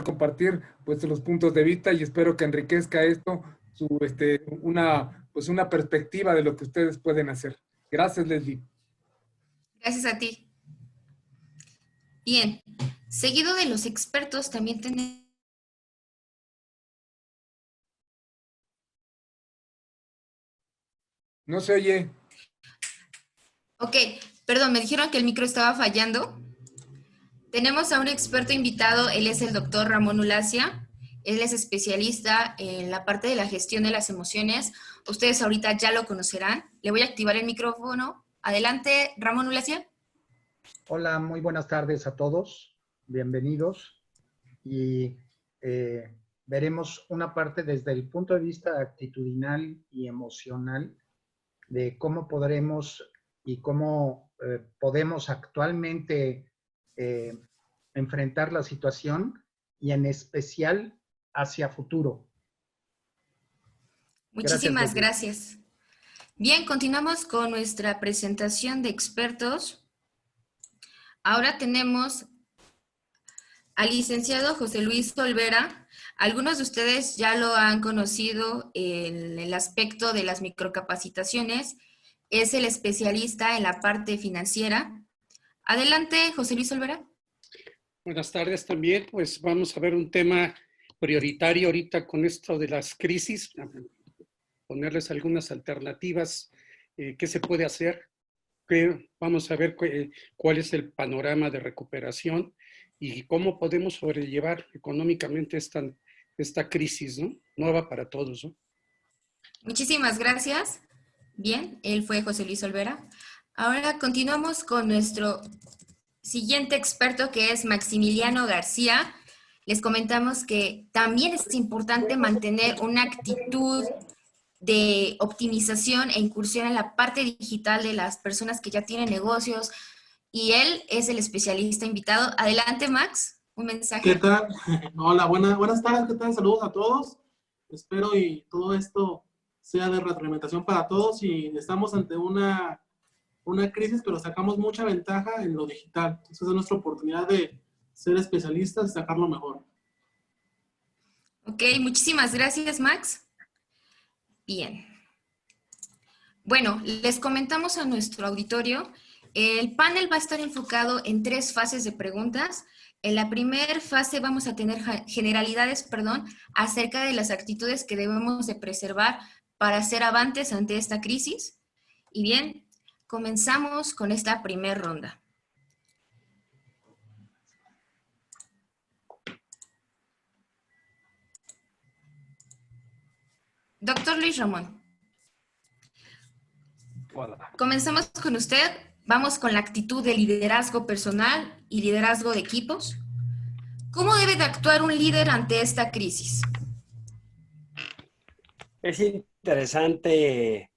compartir pues los puntos de vista y espero que enriquezca esto una perspectiva de lo que ustedes pueden hacer. Gracias, Leslie. Gracias a ti. Bien, seguido de los expertos también tenemos... No se oye. Ok, perdón, me dijeron que el micro estaba fallando. Tenemos a un experto invitado, él es el doctor Ramón Ulacia. Él es especialista en la parte de la gestión de las emociones. Ustedes ahorita ya lo conocerán. Le voy a activar el micrófono. Adelante, Ramón Ulacia. Hola, muy buenas tardes a todos. Bienvenidos. Y veremos una parte desde el punto de vista actitudinal y emocional de cómo podremos y cómo podemos actualmente enfrentar la situación y en especial hacia futuro. Muchísimas gracias. Bien, continuamos con nuestra presentación de expertos. Ahora tenemos al licenciado José Luis Olvera. Algunos de ustedes ya lo han conocido en el aspecto de las microcapacitaciones. Es el especialista en la parte financiera. Adelante, José Luis Olvera. Buenas tardes también. Pues vamos a ver un tema prioritario ahorita con esto de las crisis, ponerles algunas alternativas, qué se puede hacer. Vamos a ver cuál es el panorama de recuperación y cómo podemos sobrellevar económicamente esta crisis, ¿no? Nueva para todos, ¿no? Muchísimas gracias. Bien, él fue José Luis Olvera. Ahora continuamos con nuestro siguiente experto, que es Maximiliano García. Les comentamos que también es importante mantener una actitud de optimización e incursión en la parte digital de las personas que ya tienen negocios, y él es el especialista invitado. Adelante, Max, un mensaje. ¿Qué tal? Hola, buenas tardes, ¿qué tal? Saludos a todos. Espero y todo esto sea de retroalimentación para todos y estamos ante una crisis, pero sacamos mucha ventaja en lo digital. Entonces es nuestra oportunidad de ser especialistas y sacarlo mejor. Ok, muchísimas gracias, Max. Bien. Bueno, les comentamos a nuestro auditorio, el panel va a estar enfocado en 3 fases de preguntas. En la primera fase vamos a tener generalidades, acerca de las actitudes que debemos de preservar para ser avantes ante esta crisis. Y bien, comenzamos con esta primera ronda. Doctor Luis Ramón. Hola. Comenzamos con usted. Vamos con la actitud de liderazgo personal y liderazgo de equipos. ¿Cómo debe de actuar un líder ante esta crisis? Es interesante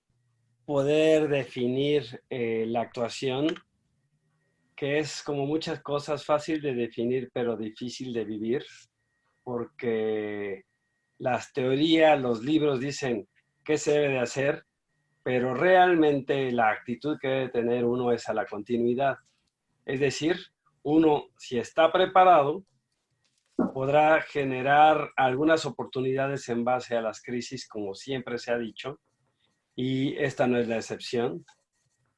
poder definir la actuación, que es, como muchas cosas, fácil de definir pero difícil de vivir, porque las teorías, los libros dicen qué se debe de hacer, pero realmente la actitud que debe tener uno es a la continuidad. Es decir, uno, si está preparado, podrá generar algunas oportunidades en base a las crisis, como siempre se ha dicho, y esta no es la excepción.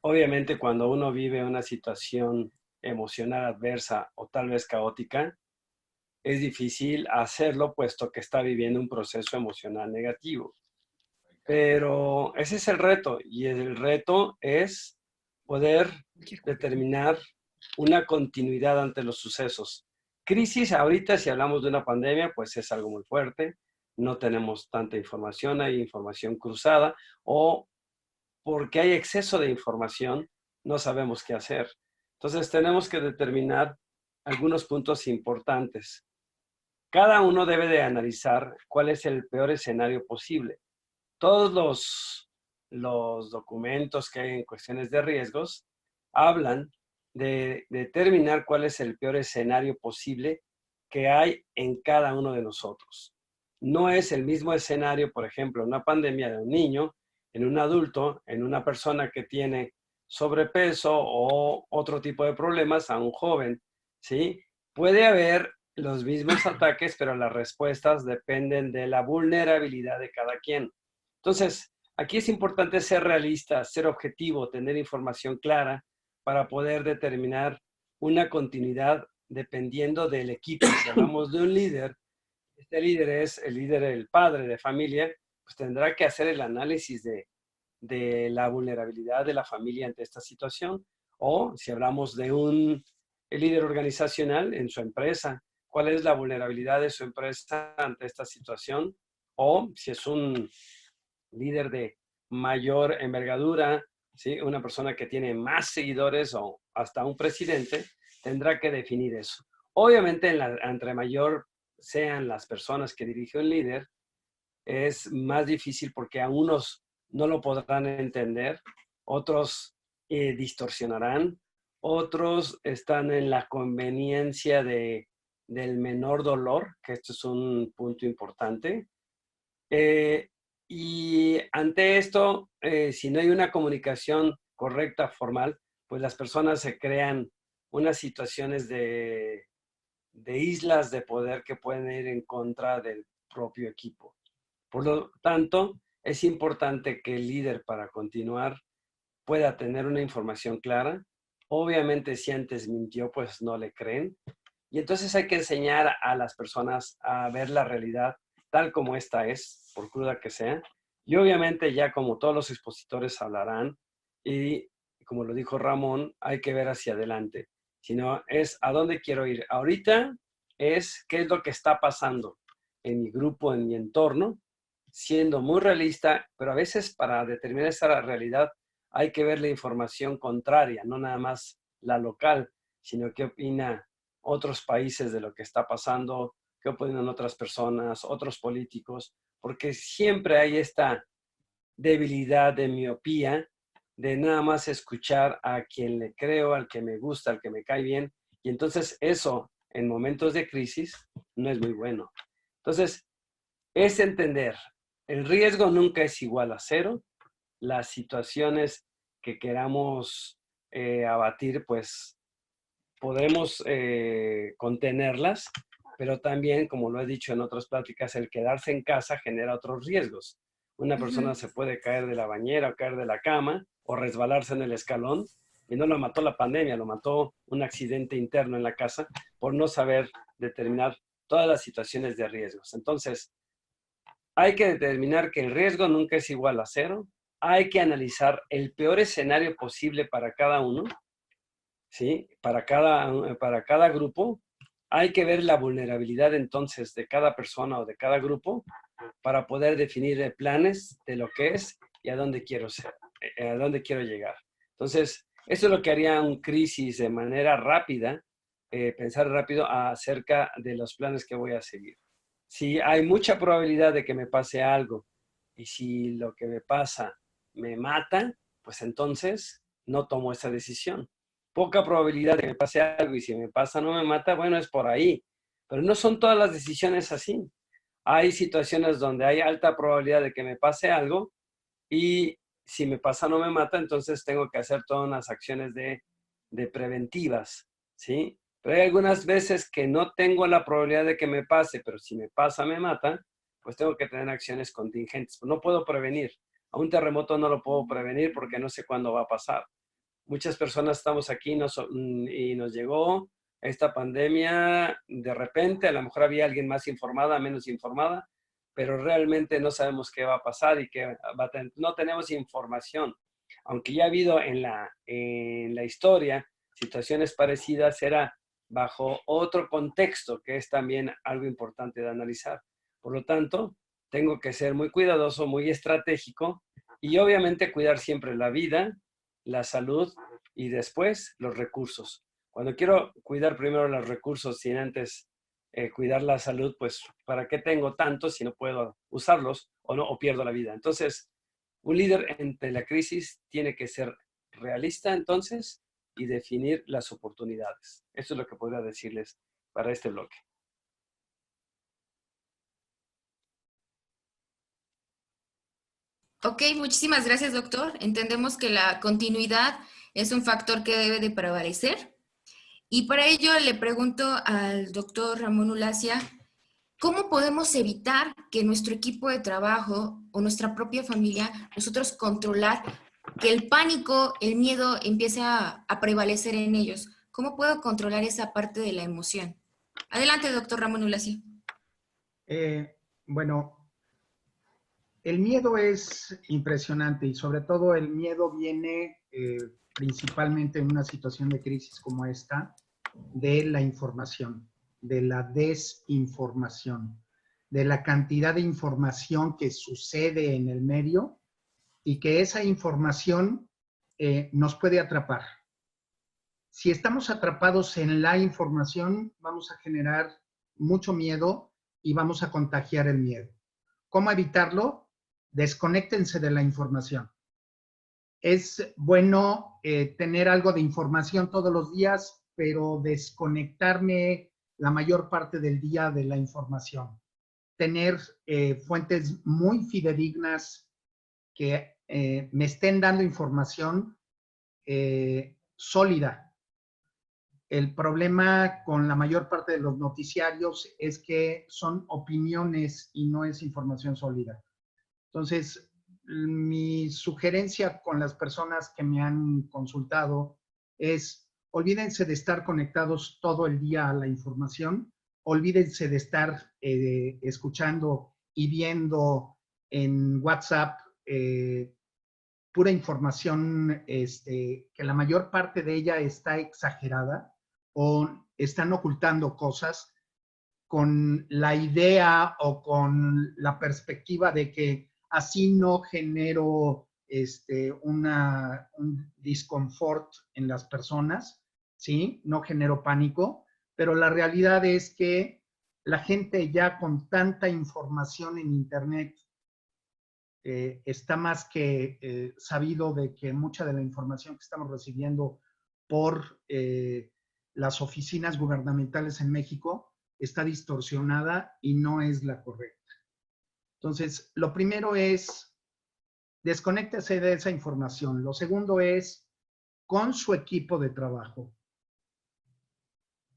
Obviamente, cuando uno vive una situación emocional adversa o tal vez caótica, es difícil hacerlo puesto que está viviendo un proceso emocional negativo. Pero ese es el reto, y el reto es poder determinar una continuidad ante los sucesos. Crisis ahorita, si hablamos de una pandemia, pues es algo muy fuerte, no tenemos tanta información, hay información cruzada, o porque hay exceso de información, no sabemos qué hacer. Entonces tenemos que determinar algunos puntos importantes. Cada uno debe de analizar cuál es el peor escenario posible. Todos los documentos que hay en cuestiones de riesgos hablan de determinar cuál es el peor escenario posible que hay en cada uno de nosotros. No es el mismo escenario, por ejemplo, una pandemia de un niño, en un adulto, en una persona que tiene sobrepeso o otro tipo de problemas, a un joven, ¿sí? Puede haber los mismos ataques, pero las respuestas dependen de la vulnerabilidad de cada quien. Entonces, aquí es importante ser realista, ser objetivo, tener información clara para poder determinar una continuidad dependiendo del equipo. Si hablamos de un líder, este líder es el líder, el padre de familia, pues tendrá que hacer el análisis de la vulnerabilidad de la familia ante esta situación. O si hablamos de un líder organizacional en su empresa, ¿cuál es la vulnerabilidad de su empresa ante esta situación? O si es un líder de mayor envergadura, ¿sí? Una persona que tiene más seguidores o hasta un presidente, tendrá que definir eso. Obviamente, entre mayor sean las personas que dirige un líder, es más difícil porque a unos no lo podrán entender, otros distorsionarán, otros están en la conveniencia del menor dolor, que esto es un punto importante. Y ante esto, si no hay una comunicación correcta, formal, pues las personas se crean unas situaciones de islas de poder que pueden ir en contra del propio equipo. Por lo tanto, es importante que el líder, para continuar, pueda tener una información clara. Obviamente, si antes mintió, pues no le creen. Y entonces hay que enseñar a las personas a ver la realidad tal como esta es, por cruda que sea. Y obviamente ya como todos los expositores hablarán, y como lo dijo Ramón, hay que ver hacia adelante. Sino es a dónde quiero ir. Ahorita es qué es lo que está pasando en mi grupo, en mi entorno, siendo muy realista, pero a veces para determinar esa realidad hay que ver la información contraria, no nada más la local, sino qué opina otros países de lo que está pasando, qué opinan otras personas, otros políticos, porque siempre hay esta debilidad de miopía, de nada más escuchar a quien le creo, al que me gusta, al que me cae bien, y entonces eso en momentos de crisis no es muy bueno. Entonces, es entender, el riesgo nunca es igual a cero, las situaciones que queramos abatir, pues podemos contenerlas, pero también, como lo he dicho en otras pláticas, el quedarse en casa genera otros riesgos. Una persona se puede caer de la bañera o caer de la cama o resbalarse en el escalón y no lo mató la pandemia, lo mató un accidente interno en la casa por no saber determinar todas las situaciones de riesgos. Entonces, hay que determinar que el riesgo nunca es igual a cero. Hay que analizar el peor escenario posible para cada uno, ¿sí? Para cada grupo. Hay que ver la vulnerabilidad entonces de cada persona o de cada grupo para poder definir planes de lo que es y a dónde quiero ser, a dónde quiero llegar. Entonces, eso es lo que haría un crisis de manera rápida, pensar rápido acerca de los planes que voy a seguir. Si hay mucha probabilidad de que me pase algo y si lo que me pasa me mata, pues entonces no tomo esa decisión. Poca probabilidad de que me pase algo y si me pasa no me mata, bueno, es por ahí. Pero no son todas las decisiones así. Hay situaciones donde hay alta probabilidad de que me pase algo y si me pasa no me mata, entonces tengo que hacer todas unas acciones de preventivas, ¿sí? Pero hay algunas veces que no tengo la probabilidad de que me pase, pero si me pasa me mata, pues tengo que tener acciones contingentes. No puedo prevenir. A un terremoto no lo puedo prevenir porque no sé cuándo va a pasar. Muchas personas estamos aquí y nos llegó esta pandemia de repente, a lo mejor había alguien más informada, menos informada, pero realmente no sabemos qué va a pasar y no tenemos información. Aunque ya ha habido en la historia situaciones parecidas, era bajo otro contexto, que es también algo importante de analizar. Por lo tanto, tengo que ser muy cuidadoso, muy estratégico y obviamente cuidar siempre la vida, la salud y después los recursos. Cuando quiero cuidar primero los recursos sin antes cuidar la salud, pues ¿para qué tengo tanto si no puedo usarlos o pierdo la vida? Entonces, un líder ante la crisis tiene que ser realista entonces y definir las oportunidades. Eso es lo que podría decirles para este bloque. Ok, muchísimas gracias, doctor. Entendemos que la continuidad es un factor que debe de prevalecer. Y para ello le pregunto al doctor Ramón Ulacia, ¿cómo podemos evitar que nuestro equipo de trabajo o nuestra propia familia, nosotros controlar que el pánico, el miedo empiece a prevalecer en ellos? ¿Cómo puedo controlar esa parte de la emoción? Adelante, doctor Ramón Ulacia. Bueno, el miedo es impresionante y sobre todo el miedo viene principalmente en una situación de crisis como esta, de la información, de la desinformación, de la cantidad de información que sucede en el medio y que esa información nos puede atrapar. Si estamos atrapados en la información, vamos a generar mucho miedo y vamos a contagiar el miedo. ¿Cómo evitarlo? Desconéctense de la información. Es bueno tener algo de información todos los días, pero desconectarme la mayor parte del día de la información. Tener fuentes muy fidedignas que me estén dando información sólida. El problema con la mayor parte de los noticiarios es que son opiniones y no es información sólida. Entonces, mi sugerencia con las personas que me han consultado es, olvídense de estar conectados todo el día a la información, olvídense de estar escuchando y viendo en WhatsApp pura información que la mayor parte de ella está exagerada o están ocultando cosas con la idea o con la perspectiva de que así no genero un disconfort en las personas, ¿sí? No genero pánico, pero la realidad es que la gente ya con tanta información en Internet está más que sabido de que mucha de la información que estamos recibiendo por las oficinas gubernamentales en México está distorsionada y no es la correcta. Entonces, lo primero es desconéctese de esa información. Lo segundo es con su equipo de trabajo.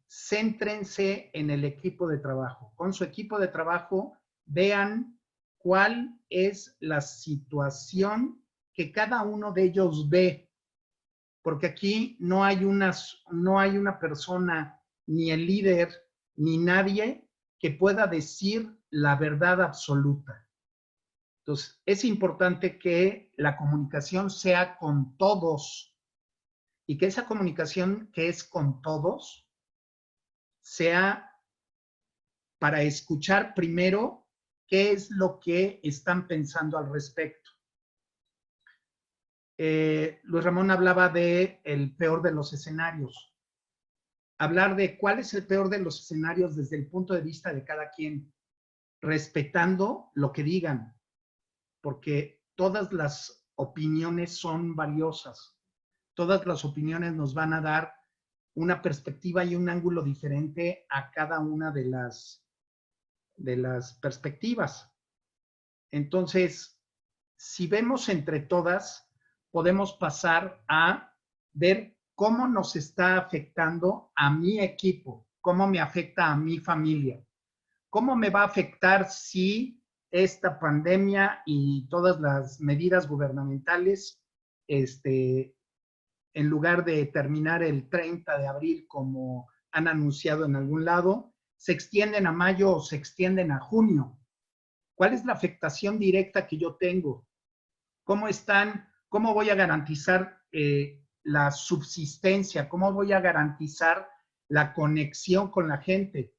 Céntrense en el equipo de trabajo. Con su equipo de trabajo, vean cuál es la situación que cada uno de ellos ve. Porque aquí no hay una persona, ni el líder, ni nadie que pueda decir la verdad absoluta. Entonces, es importante que la comunicación sea con todos y que esa comunicación que es con todos sea para escuchar primero qué es lo que están pensando al respecto. Luis Ramón hablaba de el peor de los escenarios. Hablar de cuál es el peor de los escenarios desde el punto de vista de cada quien, respetando lo que digan, porque todas las opiniones son valiosas. Todas las opiniones nos van a dar una perspectiva y un ángulo diferente a cada una de las perspectivas. Entonces, si vemos entre todas, podemos pasar a ver cómo nos está afectando a mi equipo, cómo me afecta a mi familia, cómo me va a afectar si esta pandemia y todas las medidas gubernamentales, en lugar de terminar el 30 de abril como han anunciado en algún lado, se extienden a mayo o se extienden a junio. ¿Cuál es la afectación directa que yo tengo? ¿Cómo están? ¿Cómo voy a garantizar la subsistencia? ¿Cómo voy a garantizar la conexión con la gente?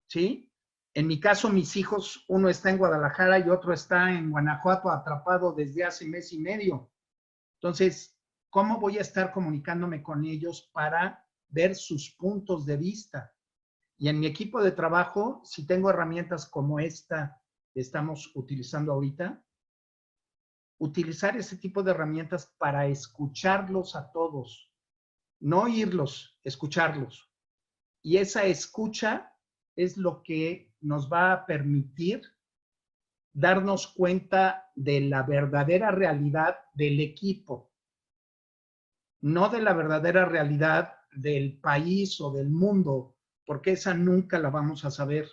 ¿Sí? En mi caso, mis hijos, uno está en Guadalajara y otro está en Guanajuato atrapado desde hace mes y medio. Entonces, ¿cómo voy a estar comunicándome con ellos para ver sus puntos de vista? Y en mi equipo de trabajo, si tengo herramientas como esta que estamos utilizando ahorita, utilizar ese tipo de herramientas para escucharlos a todos, no oírlos, escucharlos. Y esa escucha es lo que nos va a permitir darnos cuenta de la verdadera realidad del equipo, no de la verdadera realidad del país o del mundo, porque esa nunca la vamos a saber.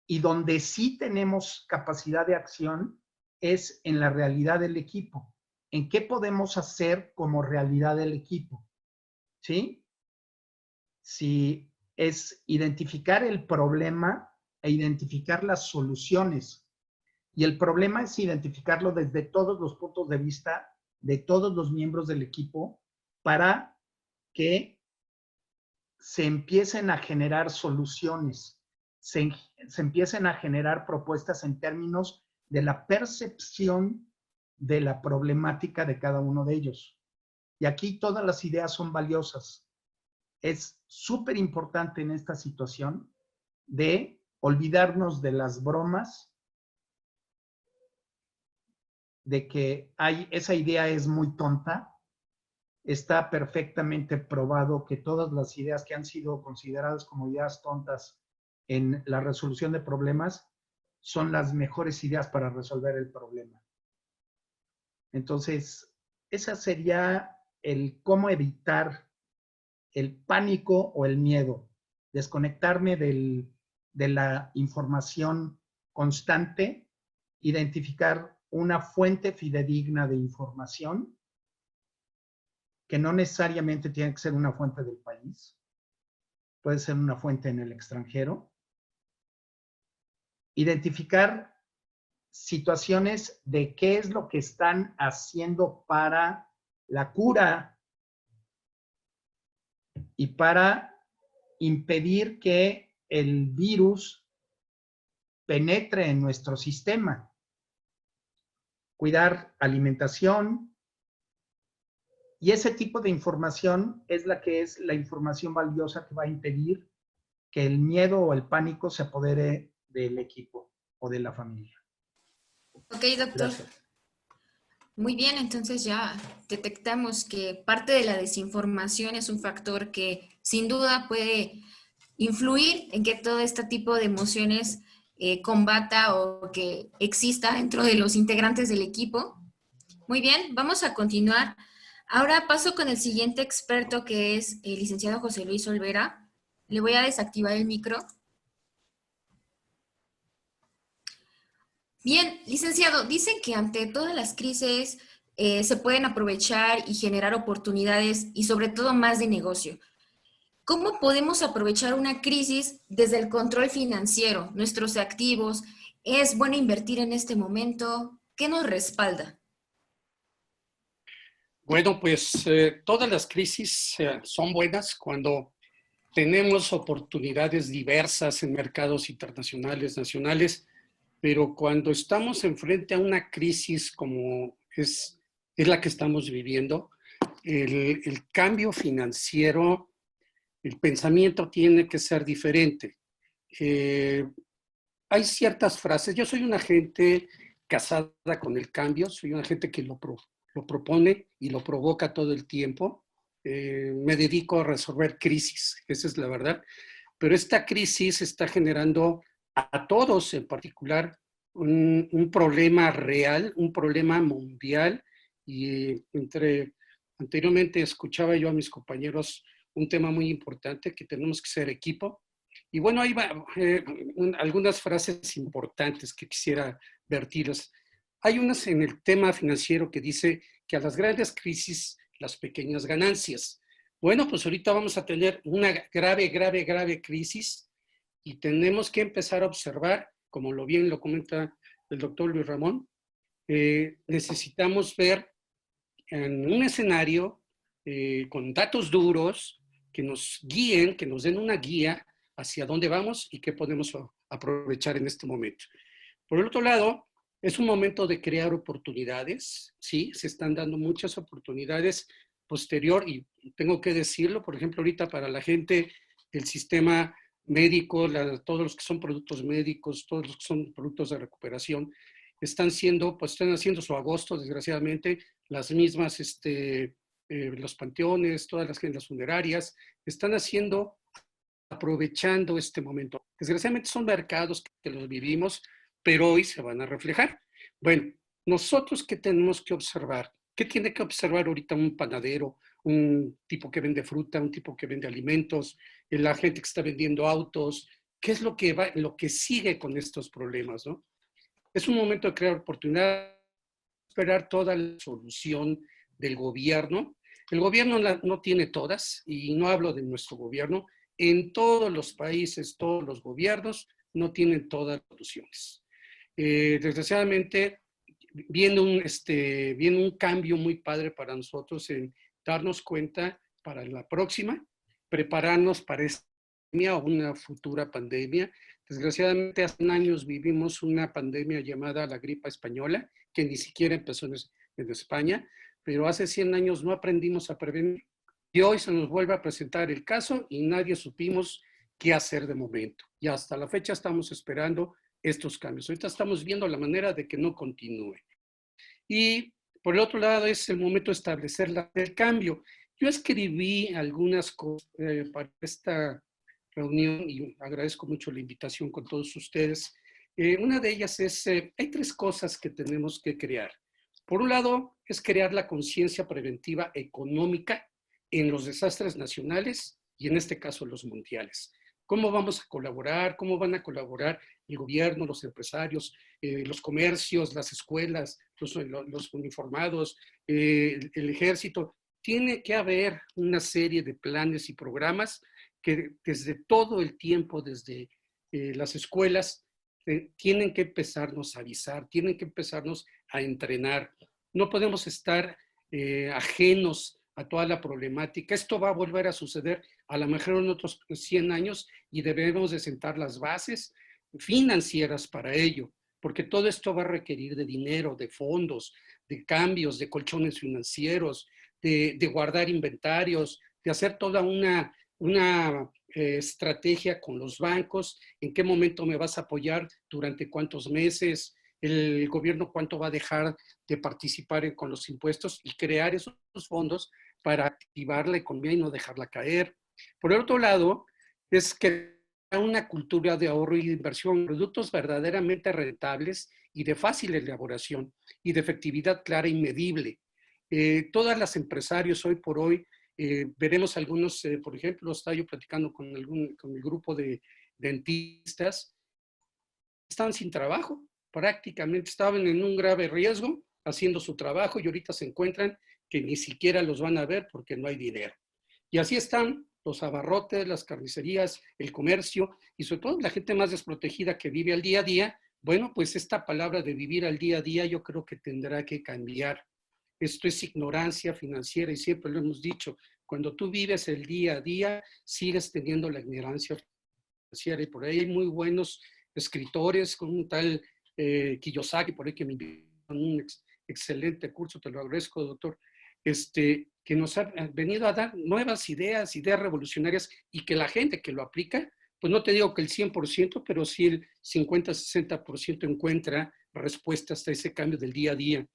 Y donde sí tenemos capacidad de acción es en la realidad del equipo. ¿En qué podemos hacer como realidad del equipo? ¿Sí? Si es identificar el problema e identificar las soluciones. Y el problema es identificarlo desde todos los puntos de vista de todos los miembros del equipo para que se empiecen a generar soluciones, se empiecen a generar propuestas en términos de la percepción de la problemática de cada uno de ellos. Y aquí todas las ideas son valiosas. Es súper importante en esta situación de olvidarnos de las bromas, de que esa idea es muy tonta. Está perfectamente probado que todas las ideas que han sido consideradas como ideas tontas en la resolución de problemas son las mejores ideas para resolver el problema. Entonces, esa sería el cómo evitar el pánico o el miedo. Desconectarme de la información constante, identificar una fuente fidedigna de información que no necesariamente tiene que ser una fuente del país, puede ser una fuente en el extranjero. Identificar situaciones de qué es lo que están haciendo para la cura y para impedir que el virus penetre en nuestro sistema. Cuidar alimentación. Y ese tipo de información es la información valiosa que va a impedir que el miedo o el pánico se apodere del equipo o de la familia. Ok, doctor. Gracias. Muy bien, entonces ya detectamos que parte de la desinformación es un factor que sin duda puede influir en que todo este tipo de emociones combata o que exista dentro de los integrantes del equipo. Muy bien, vamos a continuar. Ahora paso con el siguiente experto, que es el licenciado José Luis Olvera. Le voy a desactivar el micro. Bien, licenciado, dicen que ante todas las crisis se pueden aprovechar y generar oportunidades y sobre todo más de negocio. ¿Cómo podemos aprovechar una crisis desde el control financiero, nuestros activos? ¿Es bueno invertir en este momento? ¿Qué nos respalda? Bueno, pues todas las crisis son buenas cuando tenemos oportunidades diversas en mercados internacionales, nacionales, pero cuando estamos enfrente a una crisis como es la que estamos viviendo, el cambio financiero, el pensamiento tiene que ser diferente. Hay ciertas frases. Yo soy una gente casada con el cambio, soy una gente que lo propone y lo provoca todo el tiempo. Me dedico a resolver crisis, esa es la verdad. Pero esta crisis está generando a todos en particular un problema real, un problema mundial. Y anteriormente escuchaba yo a mis compañeros un tema muy importante, que tenemos que ser equipo. Y bueno, ahí va algunas frases importantes que quisiera vertirlas. Hay unas en el tema financiero que dice que a las grandes crisis, las pequeñas ganancias. Bueno, pues ahorita vamos a tener una grave crisis y tenemos que empezar a observar, como bien lo comenta el doctor Luis Ramón, necesitamos ver en un escenario con datos duros que nos guíen, que nos den una guía hacia dónde vamos y qué podemos aprovechar en este momento. Por el otro lado, es un momento de crear oportunidades, ¿sí? Se están dando muchas oportunidades posterior, y tengo que decirlo, por ejemplo, ahorita para la gente del sistema médico, todos los que son productos médicos, todos los que son productos de recuperación, están haciendo su agosto, desgraciadamente, las mismas, los panteones, todas las funerarias, están aprovechando este momento. Desgraciadamente son mercados que los vivimos, pero hoy se van a reflejar. Bueno, nosotros, ¿qué tenemos que observar? ¿Qué tiene que observar ahorita un panadero, un tipo que vende fruta, un tipo que vende alimentos, la gente que está vendiendo autos. ¿Qué es lo que sigue con estos problemas, ¿no? Es un momento de crear oportunidad, esperar toda la solución del gobierno. El gobierno no tiene todas, y no hablo de nuestro gobierno. En todos los países, todos los gobiernos no tienen todas las soluciones. Desgraciadamente, viene un cambio muy padre para nosotros en darnos cuenta para la próxima, prepararnos para esta pandemia o una futura pandemia. Desgraciadamente, hace años vivimos una pandemia llamada la gripa española, que ni siquiera empezó en España, pero hace 100 años no aprendimos a prevenir. Y hoy se nos vuelve a presentar el caso y nadie supimos qué hacer de momento. Y hasta la fecha estamos esperando estos cambios. Ahorita estamos viendo la manera de que no continúe. Y por el otro lado es el momento de establecer el cambio. Yo escribí algunas cosas para esta reunión y agradezco mucho la invitación con todos ustedes. Una de ellas es, hay 3 cosas que tenemos que crear. Por un lado, es crear la conciencia preventiva económica en los desastres nacionales y en este caso los mundiales. ¿Cómo vamos a colaborar? ¿Cómo van a colaborar el gobierno, los empresarios, los comercios, las escuelas, los uniformados, el ejército? Tiene que haber una serie de planes y programas que desde todo el tiempo, desde las escuelas, tienen que empezarnos a avisar, tienen que empezarnos a entrenar. No podemos estar ajenos a toda la problemática. Esto va a volver a suceder a lo mejor en otros 100 años y debemos de sentar las bases financieras para ello, porque todo esto va a requerir de dinero, de fondos, de cambios, de colchones financieros, de guardar inventarios, de hacer toda una estrategia con los bancos, en qué momento me vas a apoyar, durante cuántos meses, el gobierno cuánto va a dejar de participar con los impuestos y crear esos fondos para activar la economía y no dejarla caer. Por el otro lado, es crear una cultura de ahorro y de inversión, productos verdaderamente rentables y de fácil elaboración y de efectividad clara y medible. Todas las empresarios hoy por hoy, veremos algunos, por ejemplo, estaba yo platicando con el grupo de dentistas, están sin trabajo, prácticamente estaban en un grave riesgo haciendo su trabajo y ahorita se encuentran que ni siquiera los van a ver porque no hay dinero. Y así están los abarrotes, las carnicerías, el comercio y sobre todo la gente más desprotegida que vive al día a día. Bueno, pues esta palabra de vivir al día a día yo creo que tendrá que cambiar. Esto es ignorancia financiera y siempre lo hemos dicho. Cuando tú vives el día a día, sigues teniendo la ignorancia financiera y por ahí hay muy buenos escritores con un tal Kiyosaki, por ahí que me invitó a un excelente curso, te lo agradezco, doctor, que nos ha venido a dar nuevas ideas, ideas revolucionarias y que la gente que lo aplica, pues no te digo que el 100%, pero sí el 50-60% encuentra respuestas a ese cambio del día a día.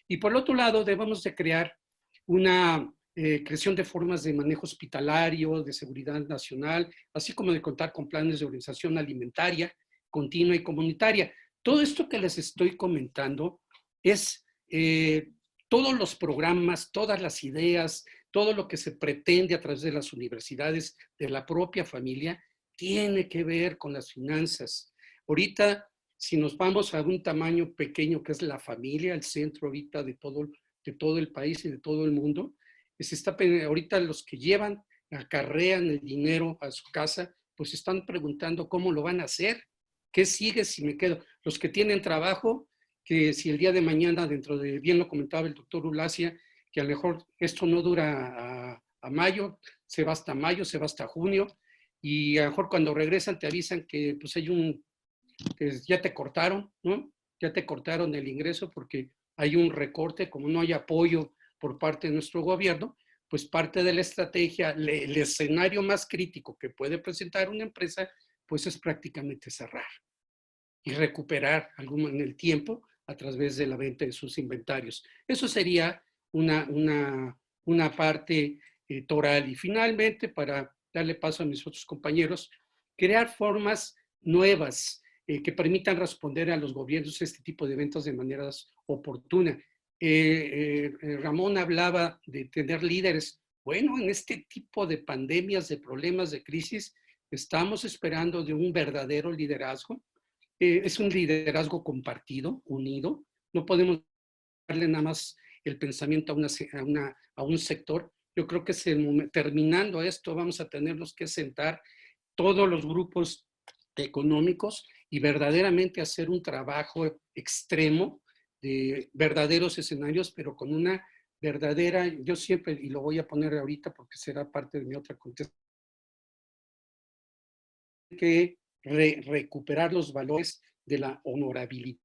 Y por el otro lado, debemos de crear una creación de formas de manejo hospitalario, de seguridad nacional, así como de contar con planes de organización alimentaria, continua y comunitaria. Todo esto que les estoy comentando es todos los programas, todas las ideas, todo lo que se pretende a través de las universidades, de la propia familia, tiene que ver con las finanzas. Ahorita, si nos vamos a un tamaño pequeño que es la familia, el centro ahorita de todo el país y de todo el mundo, ahorita los que acarrean el dinero a su casa, pues están preguntando cómo lo van a hacer, qué sigue si me quedo. Los que tienen trabajo, que si el día de mañana, bien lo comentaba el doctor Ulacia, que a lo mejor esto no dura a mayo, se va hasta mayo, se va hasta junio, y a lo mejor cuando regresan te avisan que pues que ya te cortaron, ¿no? Ya te cortaron el ingreso porque hay un recorte, como no hay apoyo por parte de nuestro gobierno, pues parte de la estrategia, el escenario más crítico que puede presentar una empresa, pues es prácticamente cerrar y recuperar algo en el tiempo a través de la venta de sus inventarios. Eso sería una parte toral. Y finalmente, para darle paso a mis otros compañeros, crear formas nuevas que permitan responder a los gobiernos este tipo de eventos de maneras oportunas. Ramón hablaba de tener líderes Bueno, en este tipo de pandemias, de problemas, de crisis, estamos esperando de un verdadero liderazgo. Es un liderazgo compartido, unido. No podemos darle nada más el pensamiento a un sector. Yo creo que terminando esto vamos a tenernos que sentar todos los grupos económicos y verdaderamente hacer un trabajo extremo de verdaderos escenarios, pero con una verdadera, yo siempre, y lo voy a poner ahorita porque será parte de mi otra contestación, que recuperar los valores de la honorabilidad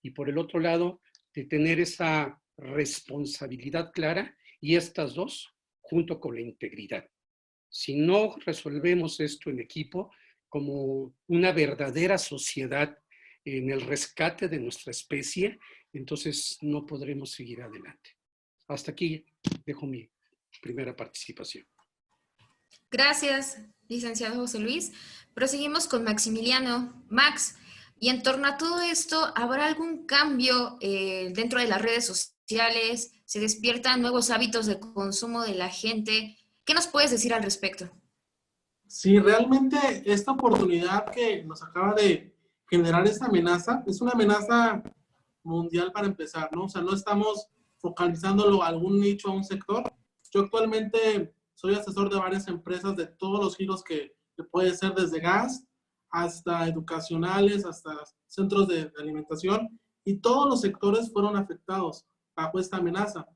y por el otro lado de tener esa responsabilidad clara y estas dos junto con la integridad. Si no resolvemos esto en equipo como una verdadera sociedad en el rescate de nuestra especie, entonces no podremos seguir adelante. Hasta aquí dejo mi primera participación. Gracias, licenciado José Luis. Proseguimos con Maximiliano. Max, y en torno a todo esto, ¿habrá algún cambio dentro de las redes sociales? ¿Se despiertan nuevos hábitos de consumo de la gente? ¿Qué nos puedes decir al respecto? Sí, realmente esta oportunidad que nos acaba de generar esta amenaza es una amenaza mundial para empezar, ¿no? O sea, no estamos focalizándolo a algún nicho, a un sector. Yo actualmente soy asesor de varias empresas de todos los giros que puede ser desde gas hasta educacionales, hasta centros de alimentación, y todos los sectores fueron afectados bajo esta amenaza.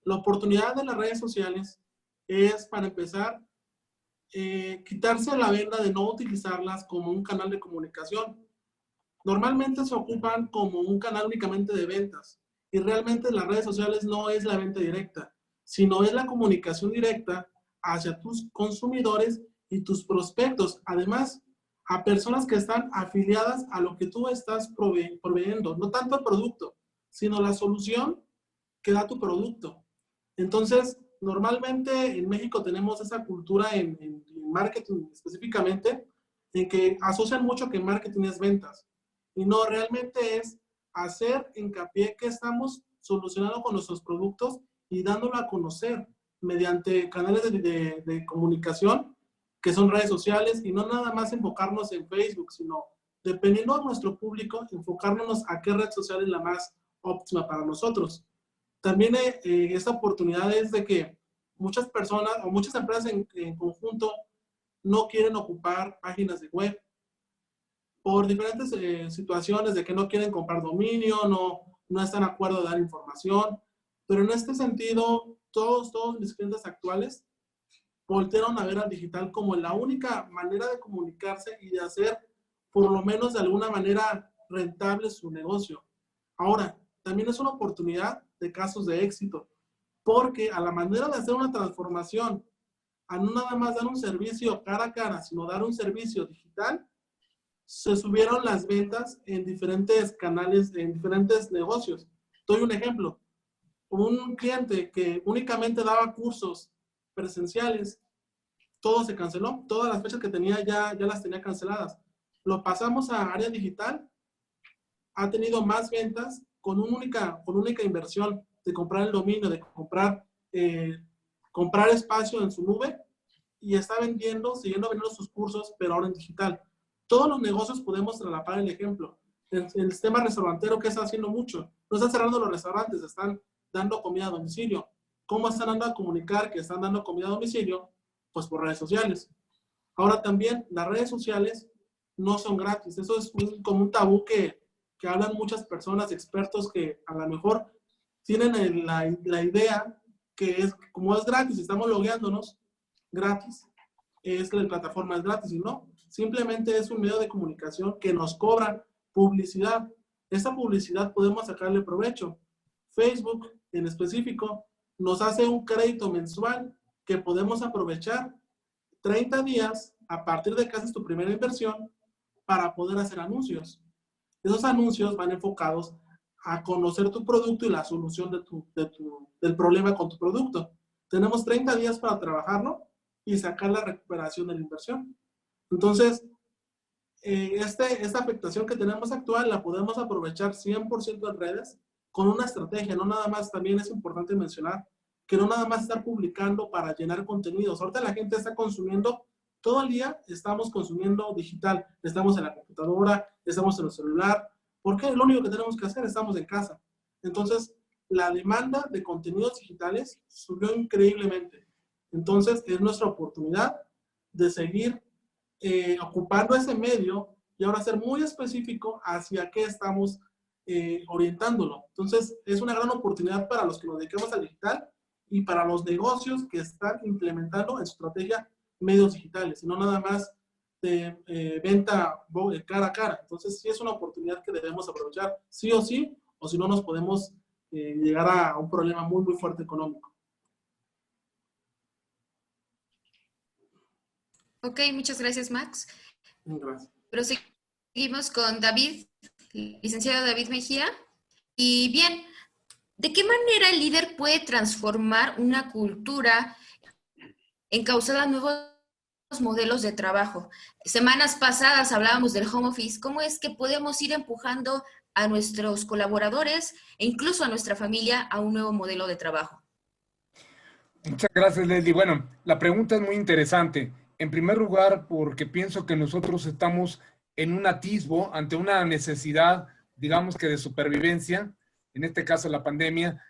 La oportunidad de las redes sociales es, para empezar, quitarse la venda de no utilizarlas como un canal de comunicación. Normalmente se ocupan como un canal únicamente de ventas, y realmente las redes sociales no es la venta directa, sino es la comunicación directa hacia tus consumidores y tus prospectos, además a personas que están afiliadas a lo que tú estás proveyendo, no tanto el producto, sino la solución que da tu producto. Entonces, normalmente en México tenemos esa cultura en marketing específicamente, en que asocian mucho que marketing es ventas. Y no, realmente es hacer hincapié que estamos solucionando con nuestros productos y dándolo a conocer mediante canales de comunicación, que son redes sociales, y no nada más enfocarnos en Facebook, sino, dependiendo de nuestro público, enfocarnos a qué red social es la más óptima para nosotros. También esta oportunidad es de que muchas personas o muchas empresas en conjunto no quieren ocupar páginas de web por diferentes situaciones de que no quieren comprar dominio, no están de acuerdo de dar información, pero en este sentido, todos mis clientes actuales voltearon a ver al digital como la única manera de comunicarse y de hacer, por lo menos de alguna manera, rentable su negocio. Ahora, también es una oportunidad de casos de éxito, porque a la manera de hacer una transformación, a no nada más dar un servicio cara a cara, sino dar un servicio digital, se subieron las ventas en diferentes canales, en diferentes negocios. Doy un ejemplo. Un cliente que únicamente daba cursos presenciales, todo se canceló, todas las fechas que tenía ya las tenía canceladas. Lo pasamos a área digital, ha tenido más ventas con única inversión de comprar el dominio, de comprar espacio en su nube, y está siguiendo vendiendo sus cursos, pero ahora en digital. Todos los negocios podemos traslapar el ejemplo. El sistema restaurantero, ¿qué está haciendo mucho? No están cerrando los restaurantes, están dando comida a domicilio. ¿Cómo están dando a comunicar que están dando comida a domicilio? Pues por redes sociales. Ahora también, las redes sociales no son gratis. Eso es como un tabú que hablan muchas personas, expertos, que a lo mejor tienen la idea que es, como es gratis, estamos logueándonos gratis, es que la plataforma es gratis, y no. Simplemente es un medio de comunicación que nos cobra publicidad. Esa publicidad podemos sacarle provecho. Facebook, en específico, nos hace un crédito mensual que podemos aprovechar 30 días a partir de que haces tu primera inversión para poder hacer anuncios. Esos anuncios van enfocados a conocer tu producto y la solución del problema con tu producto. Tenemos 30 días para trabajarlo y sacar la recuperación de la inversión. Entonces, esta afectación que tenemos actual la podemos aprovechar 100% en redes con una estrategia, no nada más. También es importante mencionar que no nada más estar publicando para llenar contenidos. Ahorita la gente está consumiendo, todo el día estamos consumiendo digital. Estamos en la computadora, estamos en el celular. ¿Por qué? Lo único que tenemos que hacer, estamos en casa. Entonces, la demanda de contenidos digitales subió increíblemente. Entonces, es nuestra oportunidad de seguir ocupando ese medio y ahora ser muy específico hacia qué estamos orientándolo. Entonces, es una gran oportunidad para los que nos dediquemos al digital y para los negocios que están implementando en su estrategia medios digitales, y no nada más de venta cara a cara. Entonces, sí es una oportunidad que debemos aprovechar sí, o si no nos podemos llegar a un problema muy, muy fuerte económico. Ok, muchas gracias, Max. Gracias. Proseguimos con David, licenciado David Mejía. Y bien, ¿de qué manera el líder puede transformar una cultura encauzada a nuevos modelos de trabajo? Semanas pasadas hablábamos del home office. ¿Cómo es que podemos ir empujando a nuestros colaboradores e incluso a nuestra familia a un nuevo modelo de trabajo? Muchas gracias, Leslie. Bueno, la pregunta es muy interesante. En primer lugar, porque pienso que nosotros estamos en un atisbo ante una necesidad, digamos que de supervivencia, en este caso la pandemia.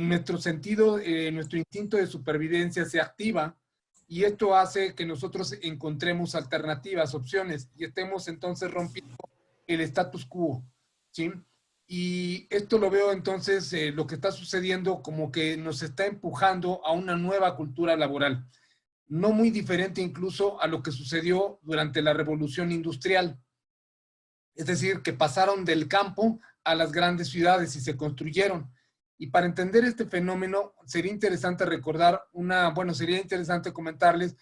Nuestro sentido, nuestro instinto de supervivencia se activa y esto hace que nosotros encontremos alternativas, opciones y estemos entonces rompiendo el status quo, ¿sí? Y esto lo veo entonces, lo que está sucediendo como que nos está empujando a una nueva cultura laboral, no muy diferente incluso a lo que sucedió durante la Revolución Industrial. Es decir, que pasaron del campo a las grandes ciudades y se construyeron. Y para entender este fenómeno sería interesante recordar sería interesante comentarles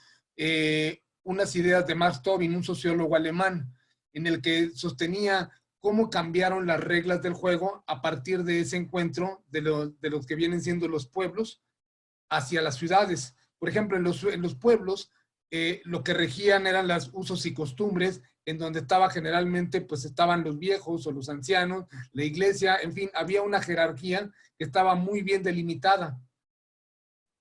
unas ideas de Max Tobin, un sociólogo alemán, en el que sostenía cómo cambiaron las reglas del juego a partir de ese encuentro de los que vienen siendo los pueblos hacia las ciudades. Por ejemplo, en los pueblos lo que regían eran los usos y costumbres, en donde estaba generalmente, pues estaban los viejos o los ancianos, la iglesia, en fin, había una jerarquía que estaba muy bien delimitada.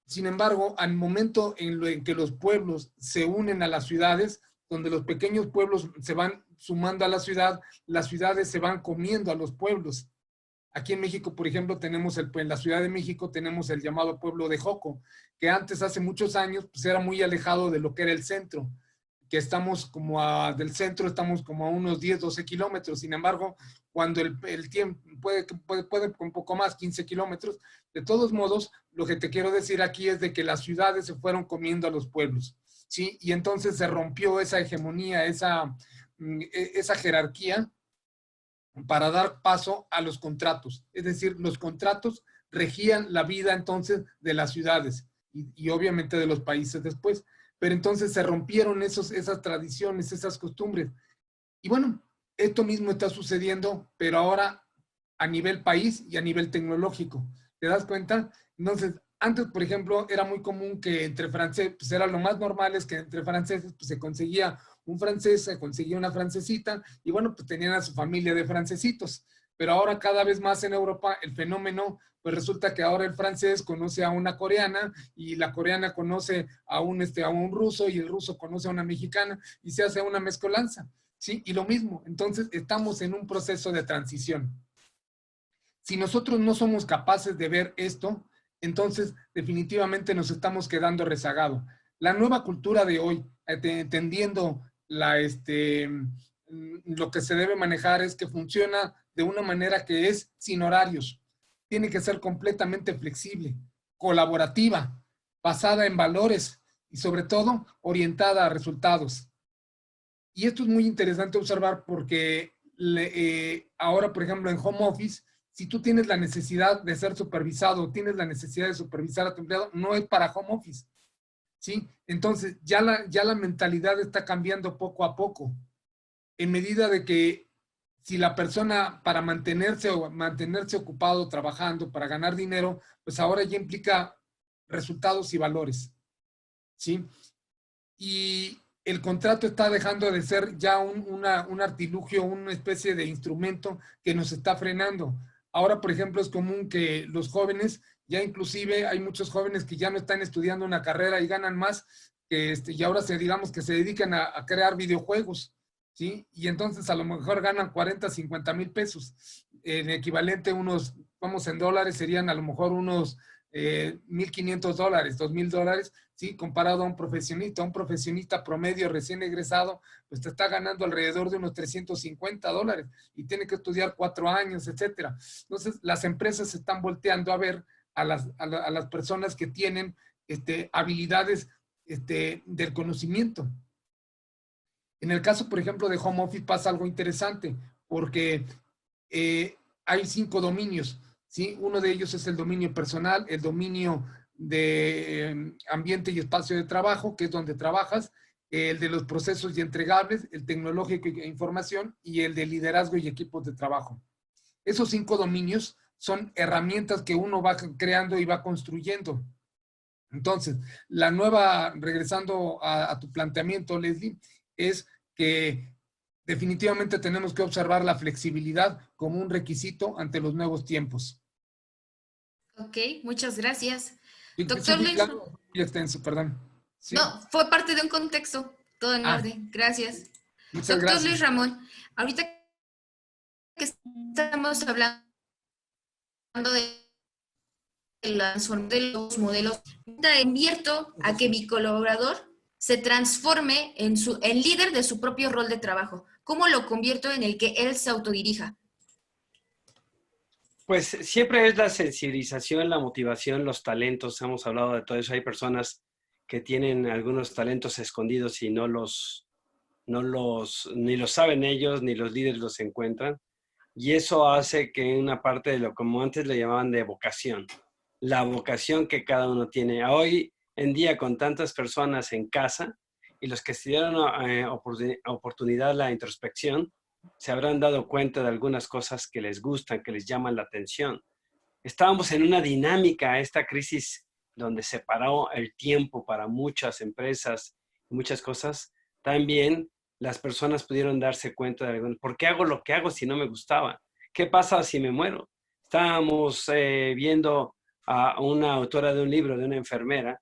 Sin embargo, al momento en que los pueblos se unen a las ciudades, donde los pequeños pueblos se van sumando a la ciudad, las ciudades se van comiendo a los pueblos. Aquí en México, por ejemplo, en la Ciudad de México tenemos el llamado pueblo de Joco, que antes, hace muchos años, pues era muy alejado de lo que era el centro, que estamos del centro estamos como a unos 10, 12 kilómetros. Sin embargo, cuando el tiempo puede un poco más, 15 kilómetros, de todos modos, lo que te quiero decir aquí es de que las ciudades se fueron comiendo a los pueblos, ¿sí? Y entonces se rompió esa hegemonía, esa jerarquía, para dar paso a los contratos. Es decir, los contratos regían la vida entonces de las ciudades y obviamente de los países después. Pero entonces se rompieron esas tradiciones, esas costumbres. Y bueno, esto mismo está sucediendo, pero ahora a nivel país y a nivel tecnológico. ¿Te das cuenta? Entonces, antes, por ejemplo, era muy común que entre franceses, pues era lo más normal es que entre franceses pues, se conseguía un francés, se conseguía una francesita, y bueno, pues tenían a su familia de francesitos. Pero ahora cada vez más en Europa el fenómeno, pues resulta que ahora el francés conoce a una coreana y la coreana conoce a un ruso y el ruso conoce a una mexicana y se hace una mezcolanza, ¿sí? Y lo mismo, entonces estamos en un proceso de transición. Si nosotros no somos capaces de ver esto, entonces definitivamente nos estamos quedando rezagados. La nueva cultura de hoy, entendiendo lo que se debe manejar, es que funciona de una manera que es sin horarios. Tiene que ser completamente flexible, colaborativa, basada en valores y sobre todo orientada a resultados. Y esto es muy interesante observar porque ahora, por ejemplo, en home office, si tú tienes la necesidad de ser supervisado, tienes la necesidad de supervisar a tu empleado, no es para home office, ¿sí? Entonces, ya la mentalidad está cambiando poco a poco, en medida de que si la persona para mantenerse ocupado trabajando, para ganar dinero, pues ahora ya implica resultados y valores, ¿sí? Y el contrato está dejando de ser ya un artilugio, una especie de instrumento que nos está frenando. Ahora, por ejemplo, es común que los jóvenes, ya inclusive hay muchos jóvenes que ya no están estudiando una carrera y ganan más, y ahora digamos que se dedican a crear videojuegos, ¿sí? Y entonces a lo mejor ganan 40, 50 mil pesos. En equivalente unos, vamos en dólares, serían a lo mejor unos $1,500, $2,000, ¿sí? Comparado a un profesionista promedio recién egresado, pues te está ganando alrededor de unos $350 y tiene que estudiar 4 años, etcétera. Entonces, las empresas se están volteando a ver a las personas que tienen habilidades del conocimiento. En el caso, por ejemplo, de home office pasa algo interesante, porque hay 5 dominios, ¿sí? Uno de ellos es el dominio personal, el dominio de ambiente y espacio de trabajo, que es donde trabajas, el de los procesos y entregables, el tecnológico e información, y el de liderazgo y equipos de trabajo. Esos 5 dominios son herramientas que uno va creando y va construyendo. Entonces, regresando a tu planteamiento, Leslie, es que definitivamente tenemos que observar la flexibilidad como un requisito ante los nuevos tiempos. Ok, muchas gracias. Sí, Doctor Luis. claro, muy extenso, perdón. Sí. No, fue parte de un contexto. Todo en Ah, orden. Gracias. muchas Doctor gracias. Luis Ramón, ahorita que estamos hablando de los modelos, invierto a que mi colaborador se transforme en el líder de su propio rol de trabajo. ¿Cómo lo convierto en el que él se autodirija? Pues siempre es la sensibilización, la motivación, los talentos. Hemos hablado de todo eso. Hay personas que tienen algunos talentos escondidos y ni los saben ellos, ni los líderes los encuentran. Y eso hace que una parte de lo como antes le llamaban de vocación, la vocación que cada uno tiene. Hoy en día, con tantas personas en casa y los que se dieron oportunidad a la introspección, se habrán dado cuenta de algunas cosas que les gustan, que les llaman la atención. Estábamos en una dinámica, esta crisis donde se paró el tiempo para muchas empresas, muchas cosas. También las personas pudieron darse cuenta de ¿por qué hago lo que hago si no me gustaba? ¿Qué pasa si me muero? Estábamos viendo a una autora de un libro, de una enfermera,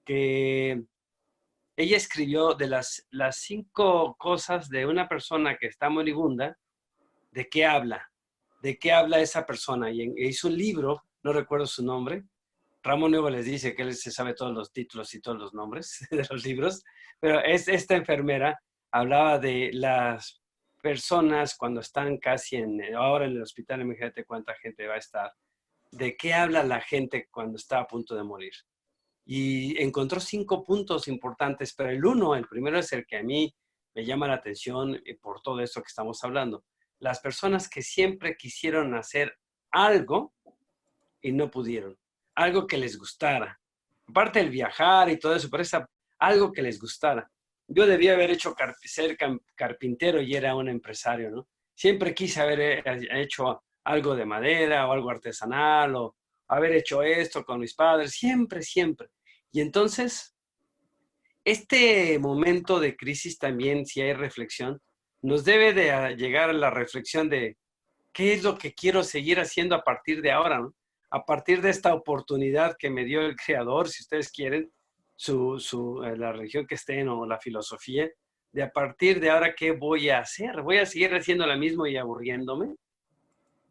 que ella escribió de las 5 cosas de una persona que está moribunda, ¿de qué habla? ¿De qué habla esa persona? Y hizo un libro, no recuerdo su nombre. Ramón luego les dice que él se sabe todos los títulos y todos los nombres de los libros, pero esta enfermera hablaba de las personas cuando están casi ahora en el hospital, imagínate cuánta gente va a estar, de qué habla la gente cuando está a punto de morir. Y encontró 5 puntos importantes, pero el primero es el que a mí me llama la atención por todo esto que estamos hablando. Las personas que siempre quisieron hacer algo y no pudieron, algo que les gustara. Aparte del viajar y todo eso, pero algo que les gustara. Yo debía haber ser carpintero y era un empresario, ¿no? Siempre quise haber hecho algo de madera o algo artesanal o haber hecho esto con mis padres, siempre, siempre. Y entonces, este momento de crisis también, si hay reflexión, nos debe de llegar a la reflexión de qué es lo que quiero seguir haciendo a partir de ahora, ¿no? A partir de esta oportunidad que me dio el Creador, si ustedes quieren, la religión que estén o la filosofía, de a partir de ahora, ¿qué voy a hacer? ¿Voy a seguir haciendo lo mismo y aburriéndome?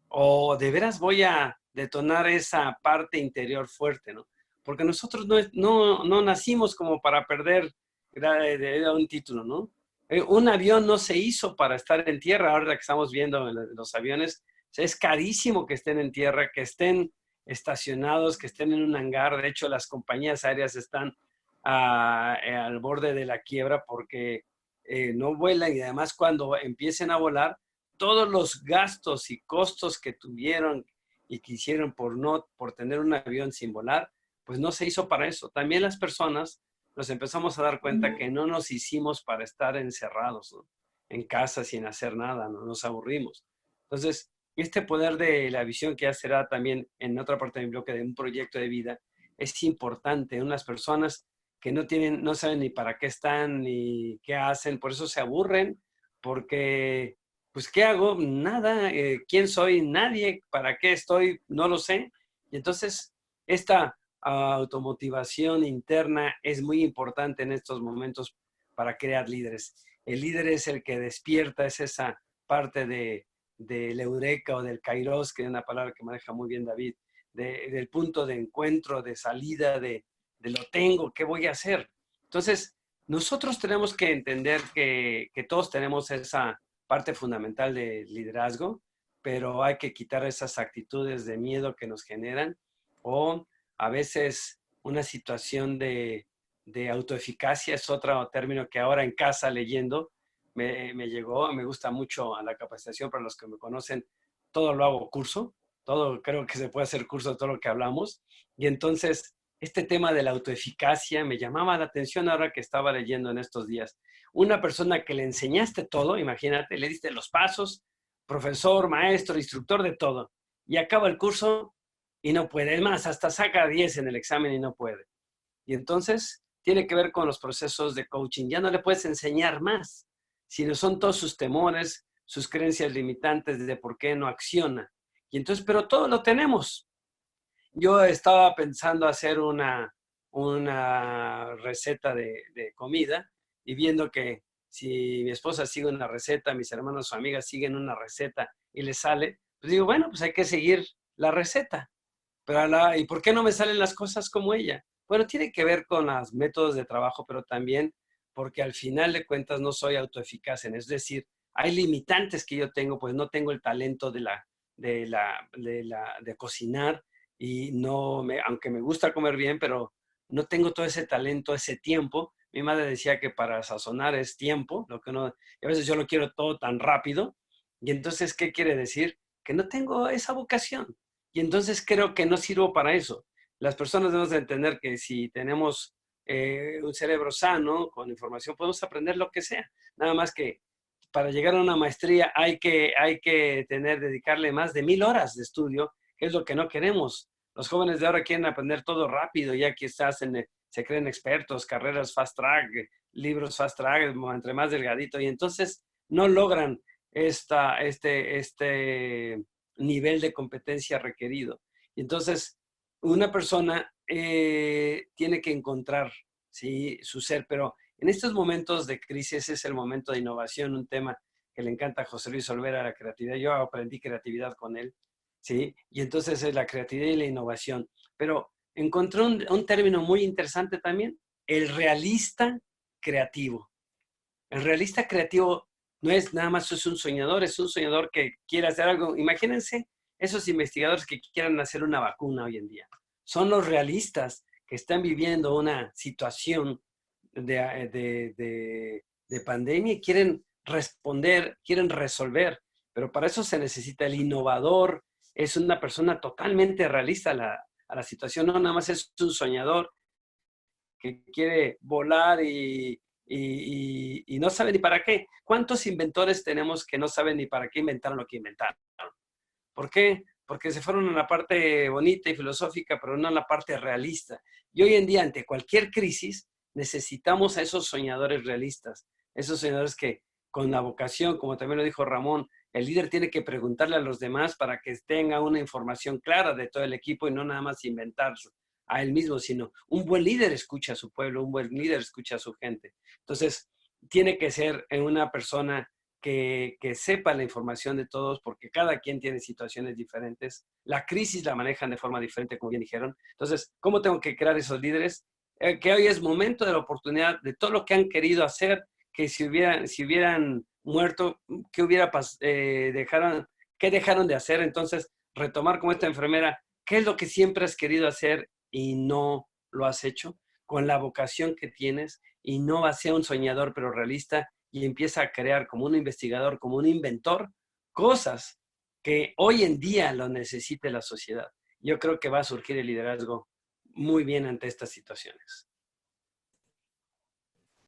¿O de veras voy a detonar esa parte interior fuerte, ¿no? Porque nosotros no nacimos como para perder un título, ¿no? Un avión no se hizo para estar en tierra. Ahora que estamos viendo los aviones, es carísimo que estén en tierra, que estén estacionados, que estén en un hangar. De hecho, las compañías aéreas están al borde de la quiebra porque no vuelan y además cuando empiecen a volar, todos los gastos y costos que tuvieron y que hicieron por tener un avión sin volar, pues no se hizo para eso. También las personas nos empezamos a dar cuenta que no nos hicimos para estar encerrados, ¿no? En casa sin hacer nada, ¿no? Nos aburrimos. Entonces, este poder de la visión que ya será también en otra parte de mi bloque de un proyecto de vida es importante. Unas personas que no saben ni para qué están ni qué hacen, por eso se aburren, porque pues, ¿qué hago? Nada. ¿Quién soy? Nadie. ¿Para qué estoy? No lo sé. Y entonces, esta automotivación interna es muy importante en estos momentos para crear líderes. El líder es el que despierta, es esa parte del eureka o del kairos, que es una palabra que maneja muy bien David, del punto de encuentro, de salida, de lo tengo, ¿qué voy a hacer? Entonces, nosotros tenemos que entender que todos tenemos esa parte fundamental de liderazgo, pero hay que quitar esas actitudes de miedo que nos generan o a veces una situación de autoeficacia, es otro término que ahora en casa leyendo me llegó, me gusta mucho a la capacitación, para los que me conocen, todo lo hago curso, todo creo que se puede hacer curso de todo lo que hablamos, y entonces este tema de la autoeficacia me llamaba la atención ahora que estaba leyendo en estos días. Una persona que le enseñaste todo, imagínate, le diste los pasos, profesor, maestro, instructor de todo, y acaba el curso y no puede. Es más, hasta saca 10 en el examen y no puede. Y entonces tiene que ver con los procesos de coaching. Ya no le puedes enseñar más, sino son todos sus temores, sus creencias limitantes de por qué no acciona. Y entonces, pero todo lo tenemos. Yo estaba pensando hacer una receta de comida y viendo que si mi esposa sigue una receta, mis hermanos o amigas siguen una receta y les sale, pues digo, bueno, pues hay que seguir la receta. Pero ¿y por qué no me salen las cosas como ella? Bueno, tiene que ver con los métodos de trabajo, pero también porque al final de cuentas no soy autoeficaz en eso. Es decir, hay limitantes que yo tengo, pues no tengo el talento de cocinar y no, aunque me gusta comer bien, pero no tengo todo ese talento, ese tiempo. Mi madre decía que para sazonar es tiempo, lo que no, y a veces yo lo quiero todo tan rápido. Y entonces, ¿qué quiere decir? Que no tengo esa vocación. Y entonces creo que no sirvo para eso. Las personas debemos de entender que si tenemos un cerebro sano, con información, podemos aprender lo que sea. Nada más que para llegar a una maestría hay que dedicarle más de 1000 horas de estudio, que es lo que no queremos. Los jóvenes de ahora quieren aprender todo rápido, ya que se creen expertos, carreras fast track, libros fast track, entre más delgadito, y entonces no logran este nivel de competencia requerido. Y entonces, una persona tiene que encontrar, ¿sí?, su ser, pero en estos momentos de crisis es el momento de innovación, un tema que le encanta a José Luis Olvera, la creatividad. Yo aprendí creatividad con él, ¿sí? Y entonces es la creatividad y la innovación. Pero encontré un término muy interesante también, el realista creativo. El realista creativo no es nada más es un soñador que quiere hacer algo. Imagínense esos investigadores que quieran hacer una vacuna hoy en día. Son los realistas que están viviendo una situación de pandemia y quieren responder, quieren resolver. Pero para eso se necesita el innovador, es una persona totalmente realista a la situación, no nada más es un soñador que quiere volar y no sabe ni para qué. ¿Cuántos inventores tenemos que no saben ni para qué inventaron lo que inventaron? ¿Por qué? Porque se fueron a la parte bonita y filosófica, pero no a la parte realista. Y hoy en día, ante cualquier crisis, necesitamos a esos soñadores realistas, esos soñadores que con la vocación, como también lo dijo Ramón, el líder tiene que preguntarle a los demás para que tenga una información clara de todo el equipo y no nada más inventar a él mismo, sino un buen líder escucha a su pueblo, un buen líder escucha a su gente. Entonces, tiene que ser una persona que sepa la información de todos, porque cada quien tiene situaciones diferentes. La crisis la manejan de forma diferente, como bien dijeron. Entonces, ¿cómo tengo que crear esos líderes? Que hoy es momento de la oportunidad de todo lo que han querido hacer, que si hubieran muerto, ¿qué dejaron de hacer? Entonces, retomar como esta enfermera, ¿qué es lo que siempre has querido hacer y no lo has hecho? Con la vocación que tienes, y no va a ser un soñador, pero realista, y empieza a crear como un investigador, como un inventor, cosas que hoy en día lo necesite la sociedad. Yo creo que va a surgir el liderazgo muy bien ante estas situaciones.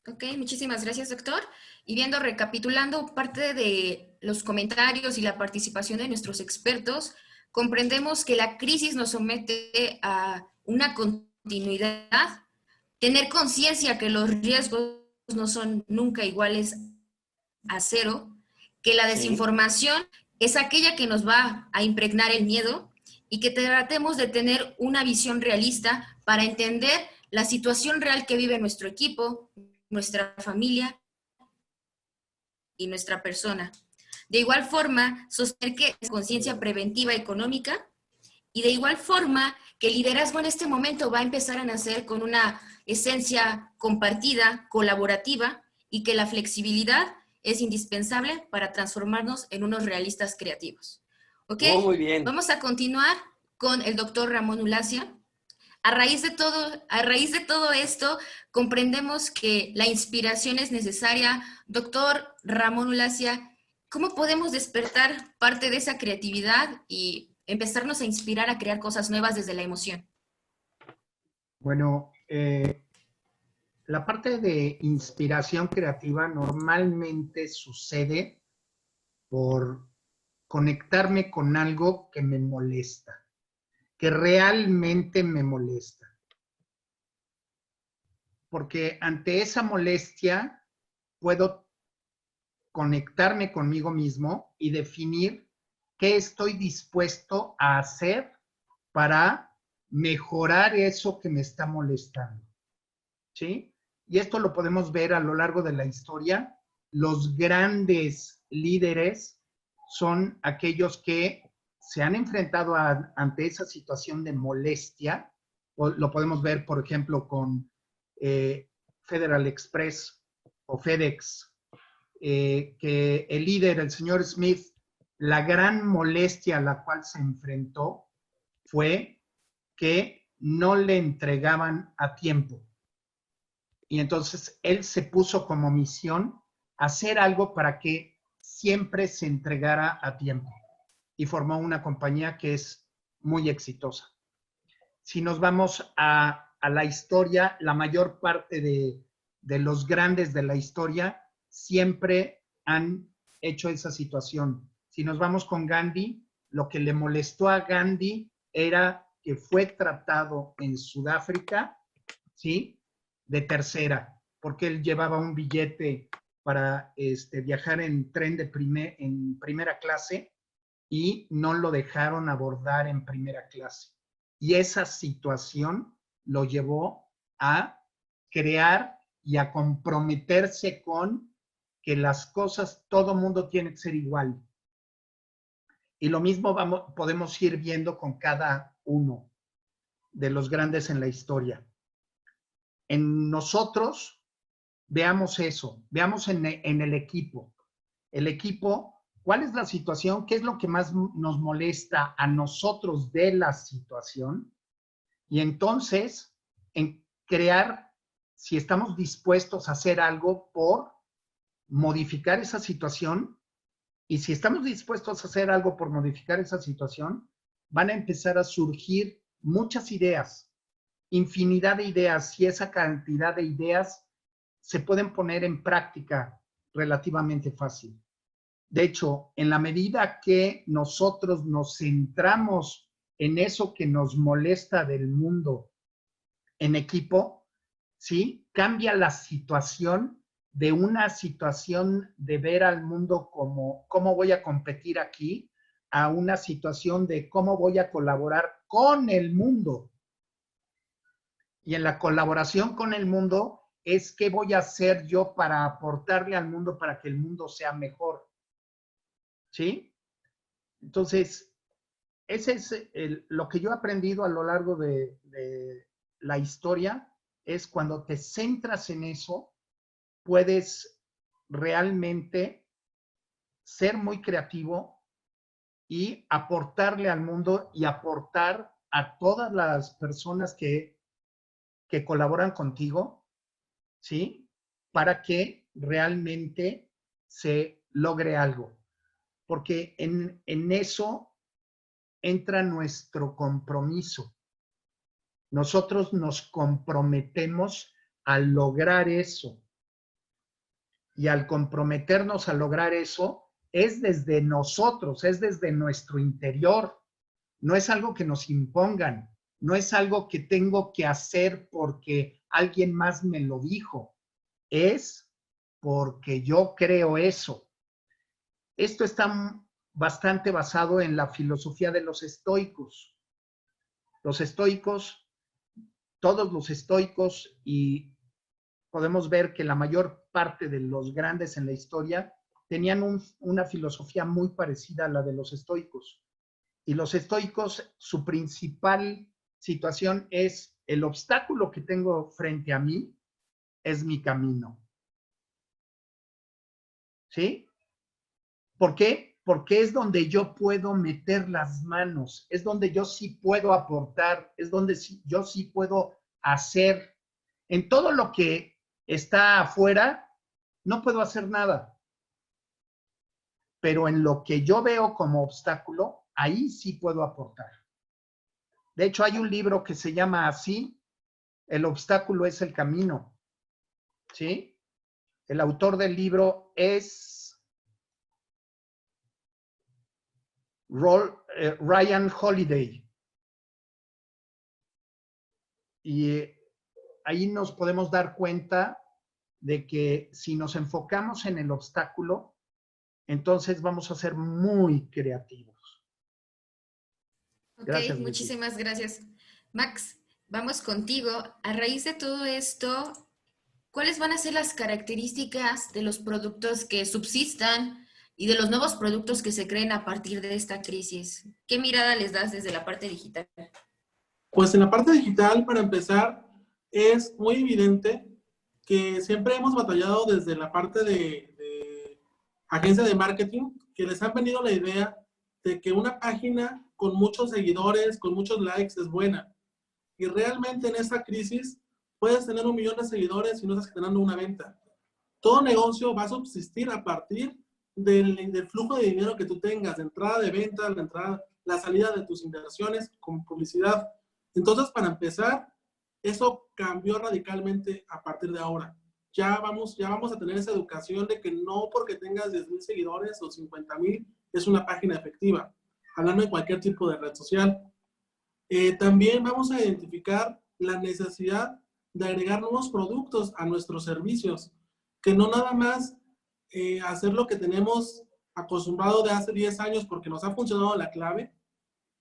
Ok, muchísimas gracias, doctor. Y recapitulando parte de los comentarios y la participación de nuestros expertos, comprendemos que la crisis nos somete a una continuidad, tener conciencia que los riesgos no son nunca iguales a cero, que la Sí. desinformación es aquella que nos va a impregnar el miedo y que tratemos de tener una visión realista para entender la situación real que vive nuestro equipo, nuestra familia y nuestra persona. De igual forma, sostener que es conciencia preventiva económica y de igual forma que el liderazgo en este momento va a empezar a nacer con una esencia compartida, colaborativa y que la flexibilidad es indispensable para transformarnos en unos realistas creativos. ¿Ok? Oh, muy bien. Vamos a continuar con el doctor Ramón Ulacia. A raíz de todo esto, comprendemos que la inspiración es necesaria. Doctor Ramón Ulacia, ¿cómo podemos despertar parte de esa creatividad y empezarnos a inspirar a crear cosas nuevas desde la emoción? Bueno, la parte de inspiración creativa normalmente sucede por conectarme con algo que me molesta, que realmente me molesta. Porque ante esa molestia puedo conectarme conmigo mismo y definir qué estoy dispuesto a hacer para mejorar eso que me está molestando. ¿Sí? Y esto lo podemos ver a lo largo de la historia. Los grandes líderes son aquellos que se han enfrentado ante esa situación de molestia. Lo podemos ver, por ejemplo, con Federal Express o FedEx, que el líder, el señor Smith, la gran molestia a la cual se enfrentó fue que no le entregaban a tiempo. Y entonces él se puso como misión hacer algo para que siempre se entregara a tiempo. Y formó una compañía que es muy exitosa. Si nos vamos a la historia, la mayor parte de los grandes de la historia siempre han hecho esa situación. Si nos vamos con Gandhi, lo que le molestó a Gandhi era que fue tratado en Sudáfrica, ¿sí?, de tercera, porque él llevaba un billete para viajar en tren en primera clase y no lo dejaron abordar en primera clase. Y esa situación lo llevó a crear y a comprometerse con que las cosas, todo mundo tiene que ser igual. Y lo mismo podemos ir viendo con cada uno de los grandes en la historia. En nosotros, veamos eso, veamos en el equipo. El equipo, ¿cuál es la situación? ¿Qué es lo que más nos molesta a nosotros de la situación? Y entonces, en crear, si estamos dispuestos a hacer algo por modificar esa situación, y si estamos dispuestos a hacer algo por modificar esa situación, van a empezar a surgir muchas ideas, infinidad de ideas, y esa cantidad de ideas se pueden poner en práctica relativamente fácil. De hecho, en la medida que nosotros nos centramos en eso que nos molesta del mundo en equipo, ¿sí?, cambia la situación de una situación de ver al mundo como cómo voy a competir aquí, a una situación de cómo voy a colaborar con el mundo. Y en la colaboración con el mundo es qué voy a hacer yo para aportarle al mundo para que el mundo sea mejor. ¿Sí? Entonces, ese es lo que yo he aprendido a lo largo de la historia, es cuando te centras en eso, puedes realmente ser muy creativo y aportarle al mundo y aportar a todas las personas que colaboran contigo, ¿sí?, para que realmente se logre algo. Porque en eso entra nuestro compromiso. Nosotros nos comprometemos a lograr eso. Y al comprometernos a lograr eso, es desde nosotros, es desde nuestro interior. No es algo que nos impongan, no es algo que tengo que hacer porque alguien más me lo dijo. Es porque yo creo eso. Esto está bastante basado en la filosofía de los estoicos. Los estoicos, todos los estoicos, y podemos ver que la mayor parte de los grandes en la historia tenían una filosofía muy parecida a la de los estoicos. Y los estoicos, su principal situación es: el obstáculo que tengo frente a mí es mi camino. ¿Sí? ¿Por qué? Porque es donde yo puedo meter las manos, es donde yo sí puedo aportar, es donde yo sí puedo hacer. En todo lo que está afuera, no puedo hacer nada. Pero en lo que yo veo como obstáculo, ahí sí puedo aportar. De hecho, hay un libro que se llama así: El obstáculo es el camino. ¿Sí? El autor del libro es Ryan Holiday. Y ahí nos podemos dar cuenta de que si nos enfocamos en el obstáculo, entonces vamos a ser muy creativos. Ok, Gracias, muchísimas gracias. Max, vamos contigo. A raíz de todo esto, ¿cuáles van a ser las características de los productos que subsistan y de los nuevos productos que se creen a partir de esta crisis? ¿Qué mirada les das desde la parte digital? Pues en la parte digital, para empezar, es muy evidente que siempre hemos batallado desde la parte de agencia de marketing, que les han venido la idea de que una página con muchos seguidores, con muchos likes es buena. Y realmente en esta crisis puedes tener 1 millón de seguidores y no estás generando una venta. Todo negocio va a subsistir a partir del flujo de dinero que tú tengas, de entrada de venta, la salida de tus inversiones con publicidad. Entonces, para empezar, eso cambió radicalmente a partir de ahora. Ya vamos a tener esa educación de que no porque tengas 10,000 seguidores o 50,000 es una página efectiva, hablando de cualquier tipo de red social. También vamos a identificar la necesidad de agregar nuevos productos a nuestros servicios, que no nada más hacer lo que tenemos acostumbrado de hace 10 años porque nos ha funcionado la clave,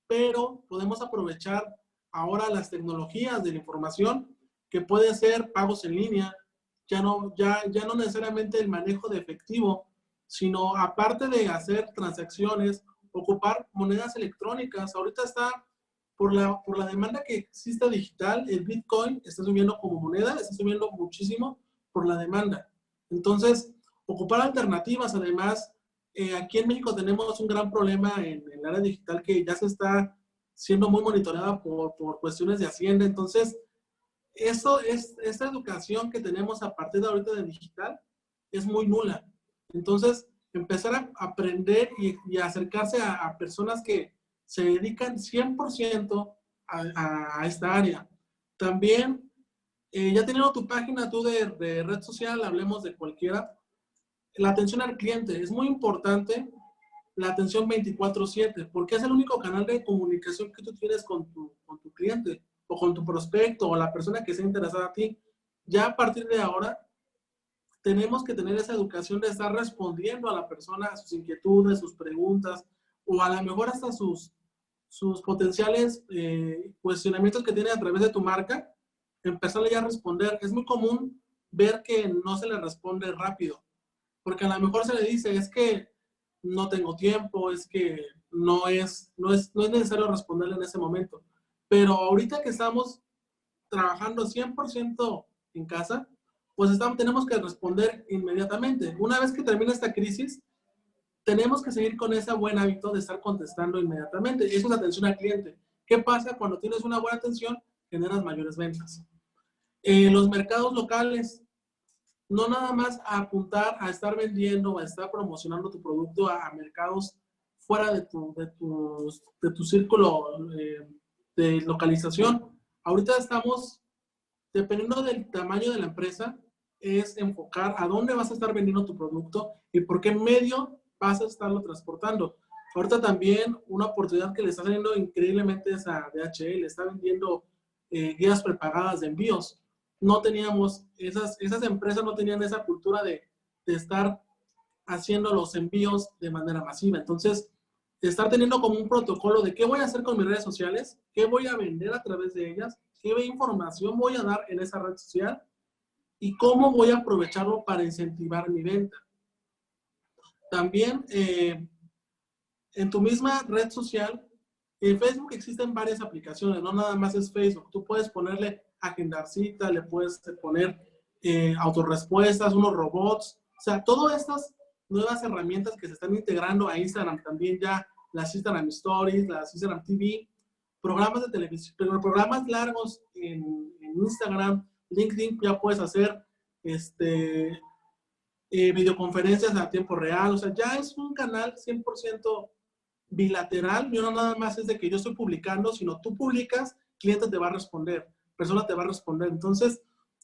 pero podemos aprovechar ahora las tecnologías de la información, que puede ser pagos en línea, ya no necesariamente el manejo de efectivo, sino aparte de hacer transacciones, ocupar monedas electrónicas. Ahorita está, por la demanda que existe digital, el Bitcoin está subiendo como moneda, está subiendo muchísimo por la demanda. Entonces, ocupar alternativas. Además, aquí en México tenemos un gran problema en el área digital que ya se está siendo muy monitoreada por cuestiones de Hacienda. Entonces, esta educación que tenemos a partir de ahorita de digital es muy nula. Entonces, empezar a aprender y acercarse a personas que se dedican 100% a esta área. También, ya teniendo tu página tú de red social, hablemos de cualquiera, la atención al cliente es muy importante, la atención 24/7, porque es el único canal de comunicación que tú tienes con tu cliente o con tu prospecto o la persona que sea interesada a ti. Ya a partir de ahora, tenemos que tener esa educación de estar respondiendo a la persona, a sus inquietudes, sus preguntas, o a lo mejor hasta sus potenciales cuestionamientos que tiene a través de tu marca, empezarle ya a responder. Es muy común ver que no se le responde rápido, porque a lo mejor se le dice, es que no tengo tiempo, es que no es necesario responderle en ese momento. Pero ahorita que estamos trabajando 100% en casa, pues tenemos que responder inmediatamente. Una vez que termine esta crisis, tenemos que seguir con ese buen hábito de estar contestando inmediatamente. Eso es atención al cliente. ¿Qué pasa cuando tienes una buena atención? Generas mayores ventas. Los mercados locales, no nada más a apuntar a estar vendiendo, a estar promocionando tu producto a mercados fuera de tu círculo de localización. Ahorita estamos, dependiendo del tamaño de la empresa, es enfocar a dónde vas a estar vendiendo tu producto y por qué medio vas a estarlo transportando. Ahorita también una oportunidad que le está saliendo increíblemente es a DHL, está vendiendo guías prepagadas de envíos. No teníamos, esas empresas no tenían esa cultura de estar haciendo los envíos de manera masiva. Entonces, estar teniendo como un protocolo de qué voy a hacer con mis redes sociales, qué voy a vender a través de ellas, qué información voy a dar en esa red social y cómo voy a aprovecharlo para incentivar mi venta. También, en tu misma red social, en Facebook existen varias aplicaciones, no nada más es Facebook. Tú puedes ponerle agendar cita, le puedes poner autorrespuestas, unos robots. O sea, todas estas nuevas herramientas que se están integrando a Instagram también ya, las Instagram Stories, las Instagram TV, programas de televisión, pero programas largos en Instagram, LinkedIn, ya puedes hacer videoconferencias a tiempo real. O sea, ya es un canal 100% bilateral. Yo no nada más es de que yo estoy publicando, sino tú publicas, cliente te va a responder, persona te va a responder. Entonces,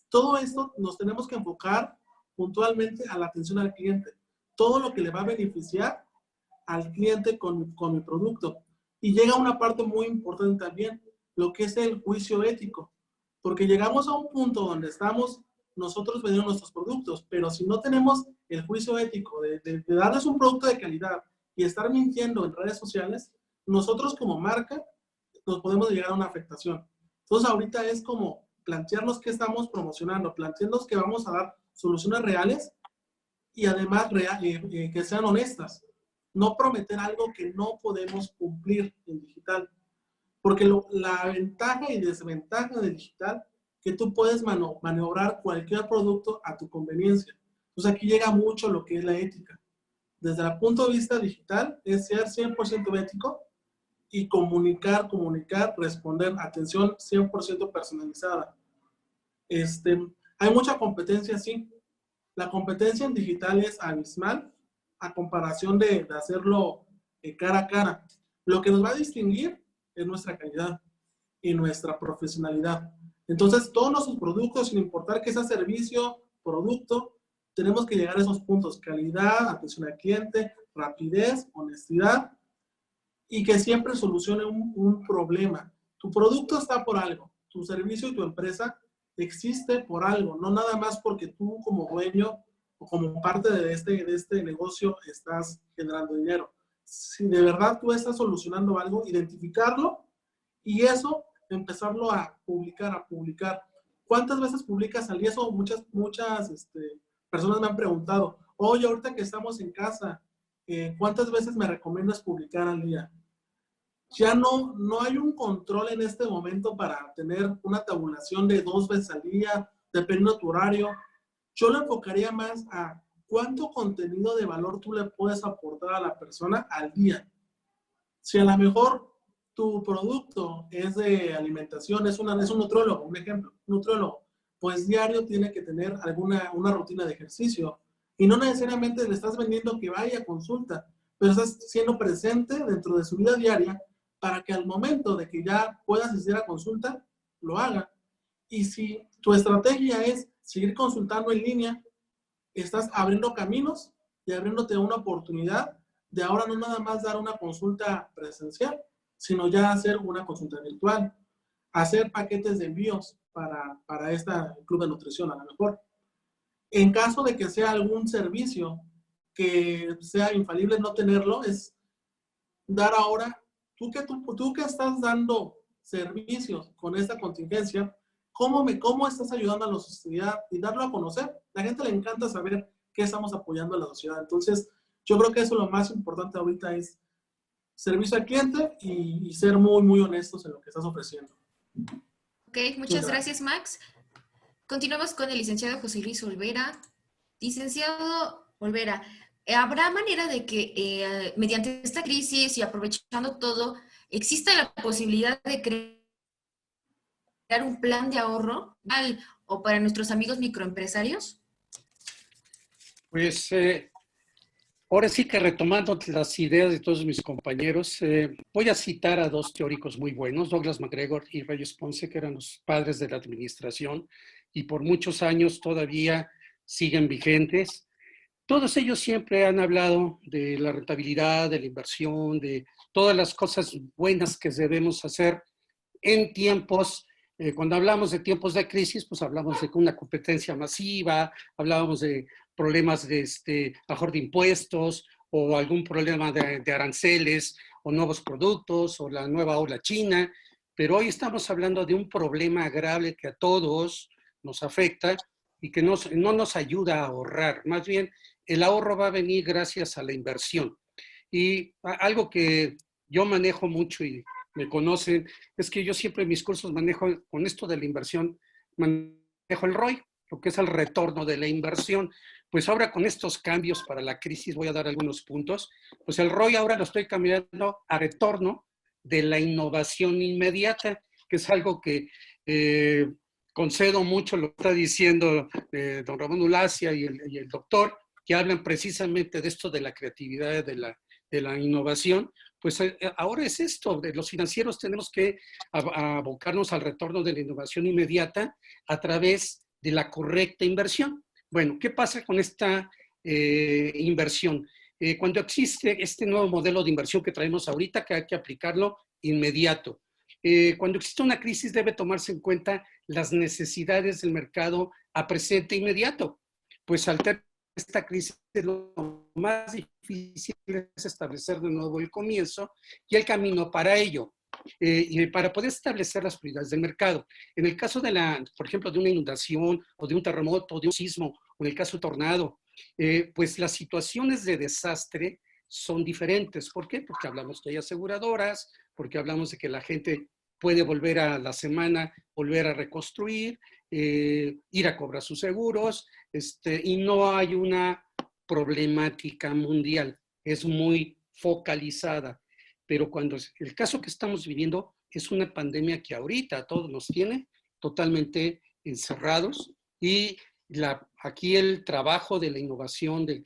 todo esto nos tenemos que enfocar puntualmente a la atención al cliente. Todo lo que le va a beneficiar al cliente con mi producto. Y llega una parte muy importante también, lo que es el juicio ético. Porque llegamos a un punto donde estamos nosotros vendiendo nuestros productos, pero si no tenemos el juicio ético de darles un producto de calidad y estar mintiendo en redes sociales, nosotros como marca nos podemos llegar a una afectación. Entonces ahorita es como plantearnos qué estamos promocionando, plantearnos que vamos a dar soluciones reales y además que sean honestas. No prometer algo que no podemos cumplir en digital. Porque la ventaja y desventaja del digital, que tú puedes maniobrar cualquier producto a tu conveniencia. Entonces aquí llega mucho lo que es la ética. Desde el punto de vista digital, es ser 100% ético y comunicar, responder, atención 100% personalizada. Hay mucha competencia, sí. La competencia en digital es abismal a comparación de hacerlo cara a cara. Lo que nos va a distinguir es nuestra calidad y nuestra profesionalidad. Entonces, todos nuestros productos, sin importar que sea servicio, producto, tenemos que llegar a esos puntos: calidad, atención al cliente, rapidez, honestidad, y que siempre solucione un problema. Tu producto está por algo, tu servicio y tu empresa existe por algo, no nada más porque tú como dueño o como parte de este negocio estás generando dinero. Si de verdad tú estás solucionando algo, identificarlo y eso empezarlo a publicar. ¿Cuántas veces publicas al día? Eso muchas personas me han preguntado. Oye, ahorita que estamos en casa, ¿cuántas veces me recomiendas publicar al día? Ya no hay un control en este momento para tener una tabulación de 2 veces al día, dependiendo de tu horario. Yo lo enfocaría más a cuánto contenido de valor tú le puedes aportar a la persona al día. Si a lo mejor tu producto es de alimentación, es un nutriólogo, un ejemplo, un nutriólogo, pues diario tiene que tener una rutina de ejercicio. Y no necesariamente le estás vendiendo que vaya a consulta, pero estás siendo presente dentro de su vida diaria para que al momento de que ya pueda asistir a consulta, lo haga. Y si tu estrategia es seguir consultando en línea, estás abriendo caminos y abriéndote una oportunidad de ahora no nada más dar una consulta presencial, sino ya hacer una consulta virtual, hacer paquetes de envíos para este club de nutrición a lo mejor. En caso de que sea algún servicio que sea infalible no tenerlo, es dar ahora, tú que estás dando servicios con esta contingencia, ¿cómo estás ayudando a la sociedad y darlo a conocer? A la gente le encanta saber qué estamos apoyando a la sociedad. Entonces, yo creo que eso lo más importante ahorita es servicio al cliente y ser muy, muy honestos en lo que estás ofreciendo. Ok, muchas gracias, Max. Continuamos con el licenciado José Luis Olvera. Licenciado Olvera, ¿habrá manera de que mediante esta crisis y aprovechando todo, exista la posibilidad de crear un plan de ahorro o para nuestros amigos microempresarios? Pues ahora sí que retomando las ideas de todos mis compañeros, voy a citar a 2 teóricos muy buenos, Douglas MacGregor y Reyes Ponce, que eran los padres de la administración y por muchos años todavía siguen vigentes. Todos ellos siempre han hablado de la rentabilidad, de la inversión, de todas las cosas buenas que debemos hacer en tiempos Cuando hablamos de tiempos de crisis, pues hablamos de una competencia masiva, hablábamos de problemas mejor de impuestos o algún problema de aranceles o nuevos productos o la nueva ola china, pero hoy estamos hablando de un problema grave que a todos nos afecta y que no nos ayuda a ahorrar. Más bien, el ahorro va a venir gracias a la inversión. Y algo que yo manejo mucho y me conocen, es que yo siempre en mis cursos manejo, con esto de la inversión, manejo el ROI, lo que es el retorno de la inversión. Pues ahora con estos cambios para la crisis, voy a dar algunos puntos, pues el ROI ahora lo estoy cambiando a retorno de la innovación inmediata, que es algo que concedo mucho, lo está diciendo don Ramón Ulacia y el doctor, que hablan precisamente de esto de la creatividad, de la innovación. Pues ahora es esto, de los financieros tenemos que abocarnos al retorno de la innovación inmediata a través de la correcta inversión. Bueno, ¿qué pasa con esta inversión? Cuando existe este nuevo modelo de inversión que traemos ahorita, que hay que aplicarlo inmediato. Cuando existe una crisis debe tomarse en cuenta las necesidades del mercado a presente inmediato. Pues al tener esta crisis, lo más difícil es establecer de nuevo el comienzo y el camino para ello. Y para poder establecer las prioridades del mercado. En el caso por ejemplo, de una inundación o de un terremoto, o de un sismo, o en el caso de tornado, pues las situaciones de desastre son diferentes. ¿Por qué? Porque hablamos que hay aseguradoras, porque hablamos de que la gente puede volver a la semana, volver a reconstruir, ir a cobrar sus seguros, y no hay una problemática mundial, es muy focalizada. Pero cuando el caso que estamos viviendo es una pandemia que ahorita a todos nos tiene totalmente encerrados y aquí el trabajo de la innovación, del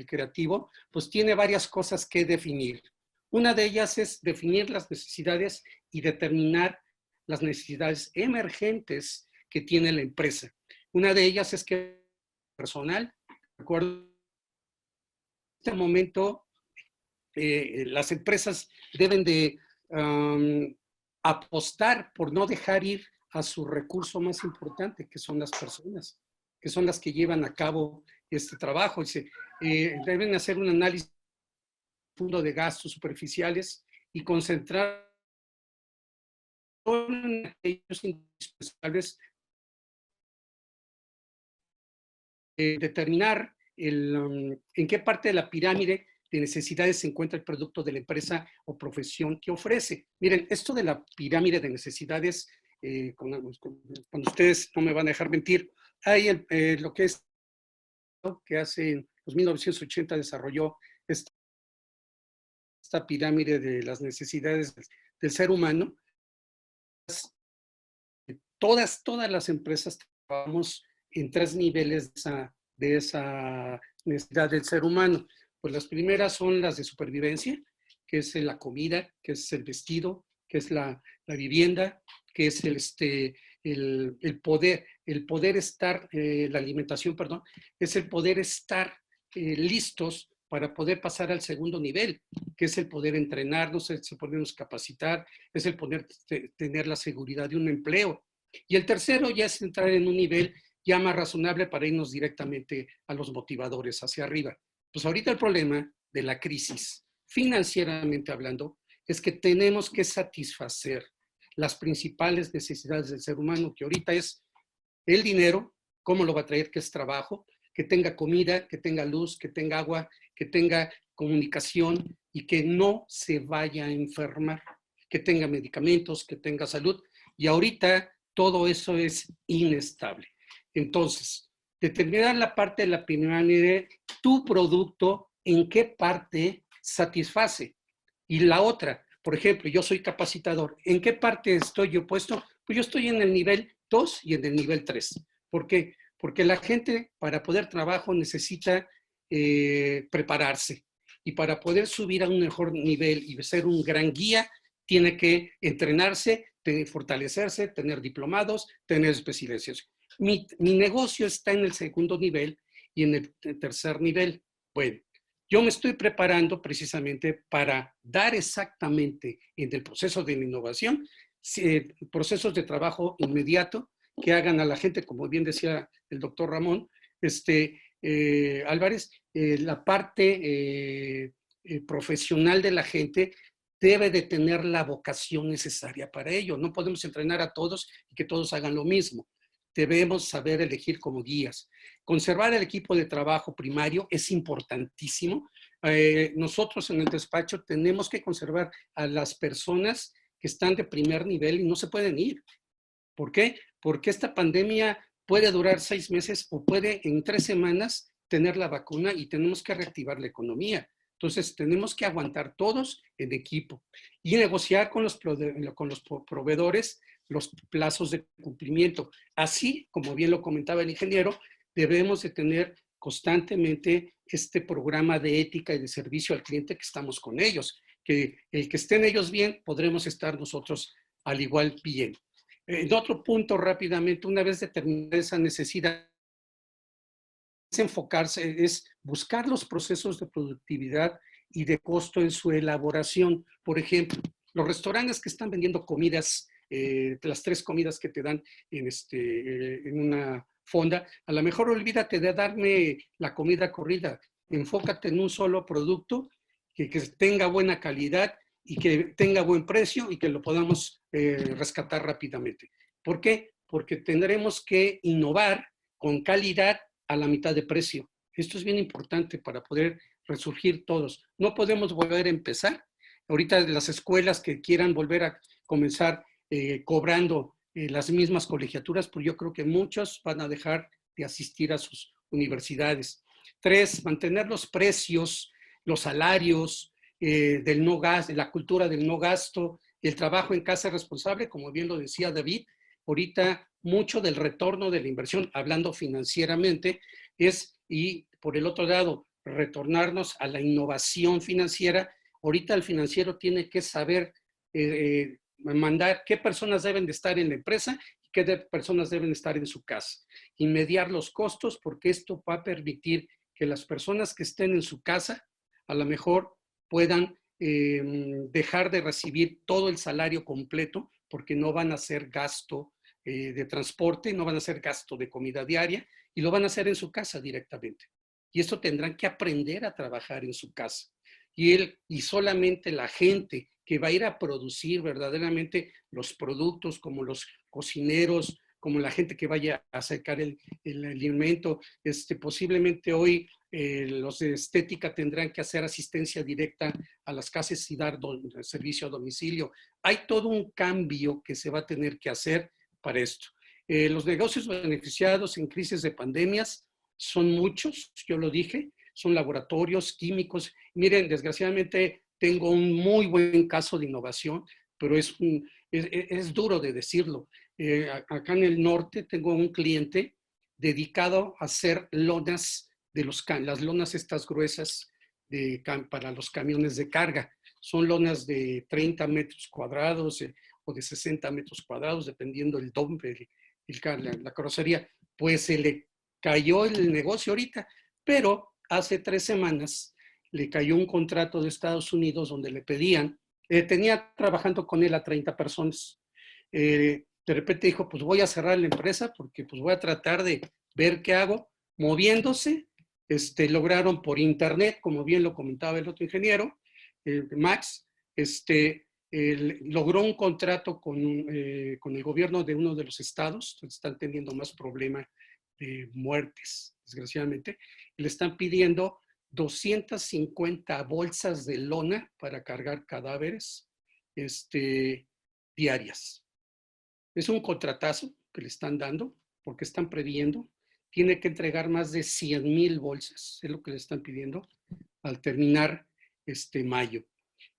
creativo, pues tiene varias cosas que definir. Una de ellas es definir las necesidades y determinar las necesidades emergentes que tiene la empresa. Una de ellas es que personal, recuerdo, en este momento las empresas deben de apostar por no dejar ir a su recurso más importante, que son las personas, que son las que llevan a cabo este trabajo. Deben hacer un análisis profundo de gastos superficiales y concentrar en aquellos indispensables, determinar en qué parte de la pirámide de necesidades se encuentra el producto de la empresa o profesión que ofrece. Miren, esto de la pirámide de necesidades, cuando ustedes no me van a dejar mentir, hay lo que es que hace en los 1980 desarrolló esta pirámide de las necesidades del ser humano. Todas las empresas trabajamos en 3 niveles de esa necesidad del ser humano. Pues las primeras son las de supervivencia, que es la comida, que es el vestido, que es la vivienda, que es el poder estar, la alimentación, perdón, es el poder estar listos para poder pasar al segundo nivel, que es el poder entrenarnos, es el podernos capacitar, es el poder tener la seguridad de un empleo. Y el tercero ya es entrar en un nivel ya más razonable para irnos directamente a los motivadores hacia arriba. Pues ahorita el problema de la crisis, financieramente hablando, es que tenemos que satisfacer las principales necesidades del ser humano, que ahorita es el dinero, cómo lo va a traer, que es trabajo, que tenga comida, que tenga luz, que tenga agua, que tenga comunicación y que no se vaya a enfermar, que tenga medicamentos, que tenga salud. Y ahorita todo eso es inestable. Entonces, determinar la parte de la pirámide, tu producto, en qué parte satisface. Y la otra, por ejemplo, yo soy capacitador. ¿En qué parte estoy yo puesto? Pues yo estoy en el nivel 2 y en el nivel 3. ¿Por qué? Porque la gente para poder trabajar necesita prepararse. Y para poder subir a un mejor nivel y ser un gran guía, tiene que entrenarse, fortalecerse, tener diplomados, tener especializaciones. Mi negocio está en el segundo nivel y en el tercer nivel. Bueno, yo me estoy preparando precisamente para dar exactamente en el proceso de la innovación procesos de trabajo inmediato que hagan a la gente, como bien decía el doctor Ramón Álvarez, la parte profesional de la gente debe de tener la vocación necesaria para ello. No podemos entrenar a todos y que todos hagan lo mismo. Debemos saber elegir como guías. Conservar el equipo de trabajo primario es importantísimo. Nosotros en el despacho tenemos que conservar a las personas que están de primer nivel y no se pueden ir. ¿Por qué? Porque esta pandemia puede durar 6 meses o puede en 3 semanas tener la vacuna y tenemos que reactivar la economía. Entonces, tenemos que aguantar todos en equipo y negociar con los proveedores los plazos de cumplimiento. Así, como bien lo comentaba el ingeniero, debemos de tener constantemente este programa de ética y de servicio al cliente que estamos con ellos. Que el que estén ellos bien, podremos estar nosotros al igual bien. En otro punto, rápidamente, una vez determinada esa necesidad, es enfocarse, es buscar los procesos de productividad y de costo en su elaboración. Por ejemplo, los restaurantes que están vendiendo comidas, las 3 comidas que te dan en una fonda, a lo mejor olvídate de darme la comida corrida, enfócate en un solo producto que tenga buena calidad y que tenga buen precio y que lo podamos rescatar rápidamente. ¿Por qué? Porque tendremos que innovar con calidad a la mitad de precio. Esto es bien importante para poder resurgir todos. No podemos volver a empezar. Ahorita las escuelas que quieran volver a comenzar cobrando las mismas colegiaturas, pues yo creo que muchos van a dejar de asistir a sus universidades. 3, mantener los precios, los salarios, del no gasto, la cultura del no gasto, el trabajo en casa responsable, como bien lo decía David. Ahorita mucho del retorno de la inversión, hablando financieramente, y por el otro lado, retornarnos a la innovación financiera. Ahorita el financiero tiene que saber mandar qué personas deben de estar en la empresa y qué personas deben estar en su casa. Y mediar los costos, porque esto va a permitir que las personas que estén en su casa a lo mejor puedan dejar de recibir todo el salario completo porque no van a hacer gasto de transporte, no van a hacer gasto de comida diaria y lo van a hacer en su casa directamente. Y esto tendrán que aprender a trabajar en su casa. Y solamente la gente que va a ir a producir verdaderamente los productos, como los cocineros, como la gente que vaya a sacar el alimento, posiblemente hoy los de estética tendrán que hacer asistencia directa a las casas y dar servicio a domicilio. Hay todo un cambio que se va a tener que hacer para esto. Los negocios beneficiados en crisis de pandemias son muchos, yo lo dije, son laboratorios químicos. Miren, desgraciadamente tengo un muy buen caso de innovación, pero es duro de decirlo. Acá en el norte tengo un cliente dedicado a hacer lonas las lonas estas gruesas para los camiones de carga. Son lonas de 30 metros cuadrados o de 60 metros cuadrados, dependiendo el dumper, la carrocería. Pues se le cayó el negocio ahorita, pero hace 3 semanas le cayó un contrato de Estados Unidos donde le pedían, tenía trabajando con él a 30 personas. De repente dijo, pues voy a cerrar la empresa porque pues voy a tratar de ver qué hago. Moviéndose, lograron por internet, como bien lo comentaba el otro ingeniero, Max, logró un contrato con el gobierno de uno de los estados, están teniendo más problema de muertes, desgraciadamente, y le están pidiendo 250 bolsas de lona para cargar cadáveres diarias. Es un contratazo que le están dando porque están previendo. Tiene que entregar más de 100,000 bolsas, es lo que le están pidiendo al terminar mayo.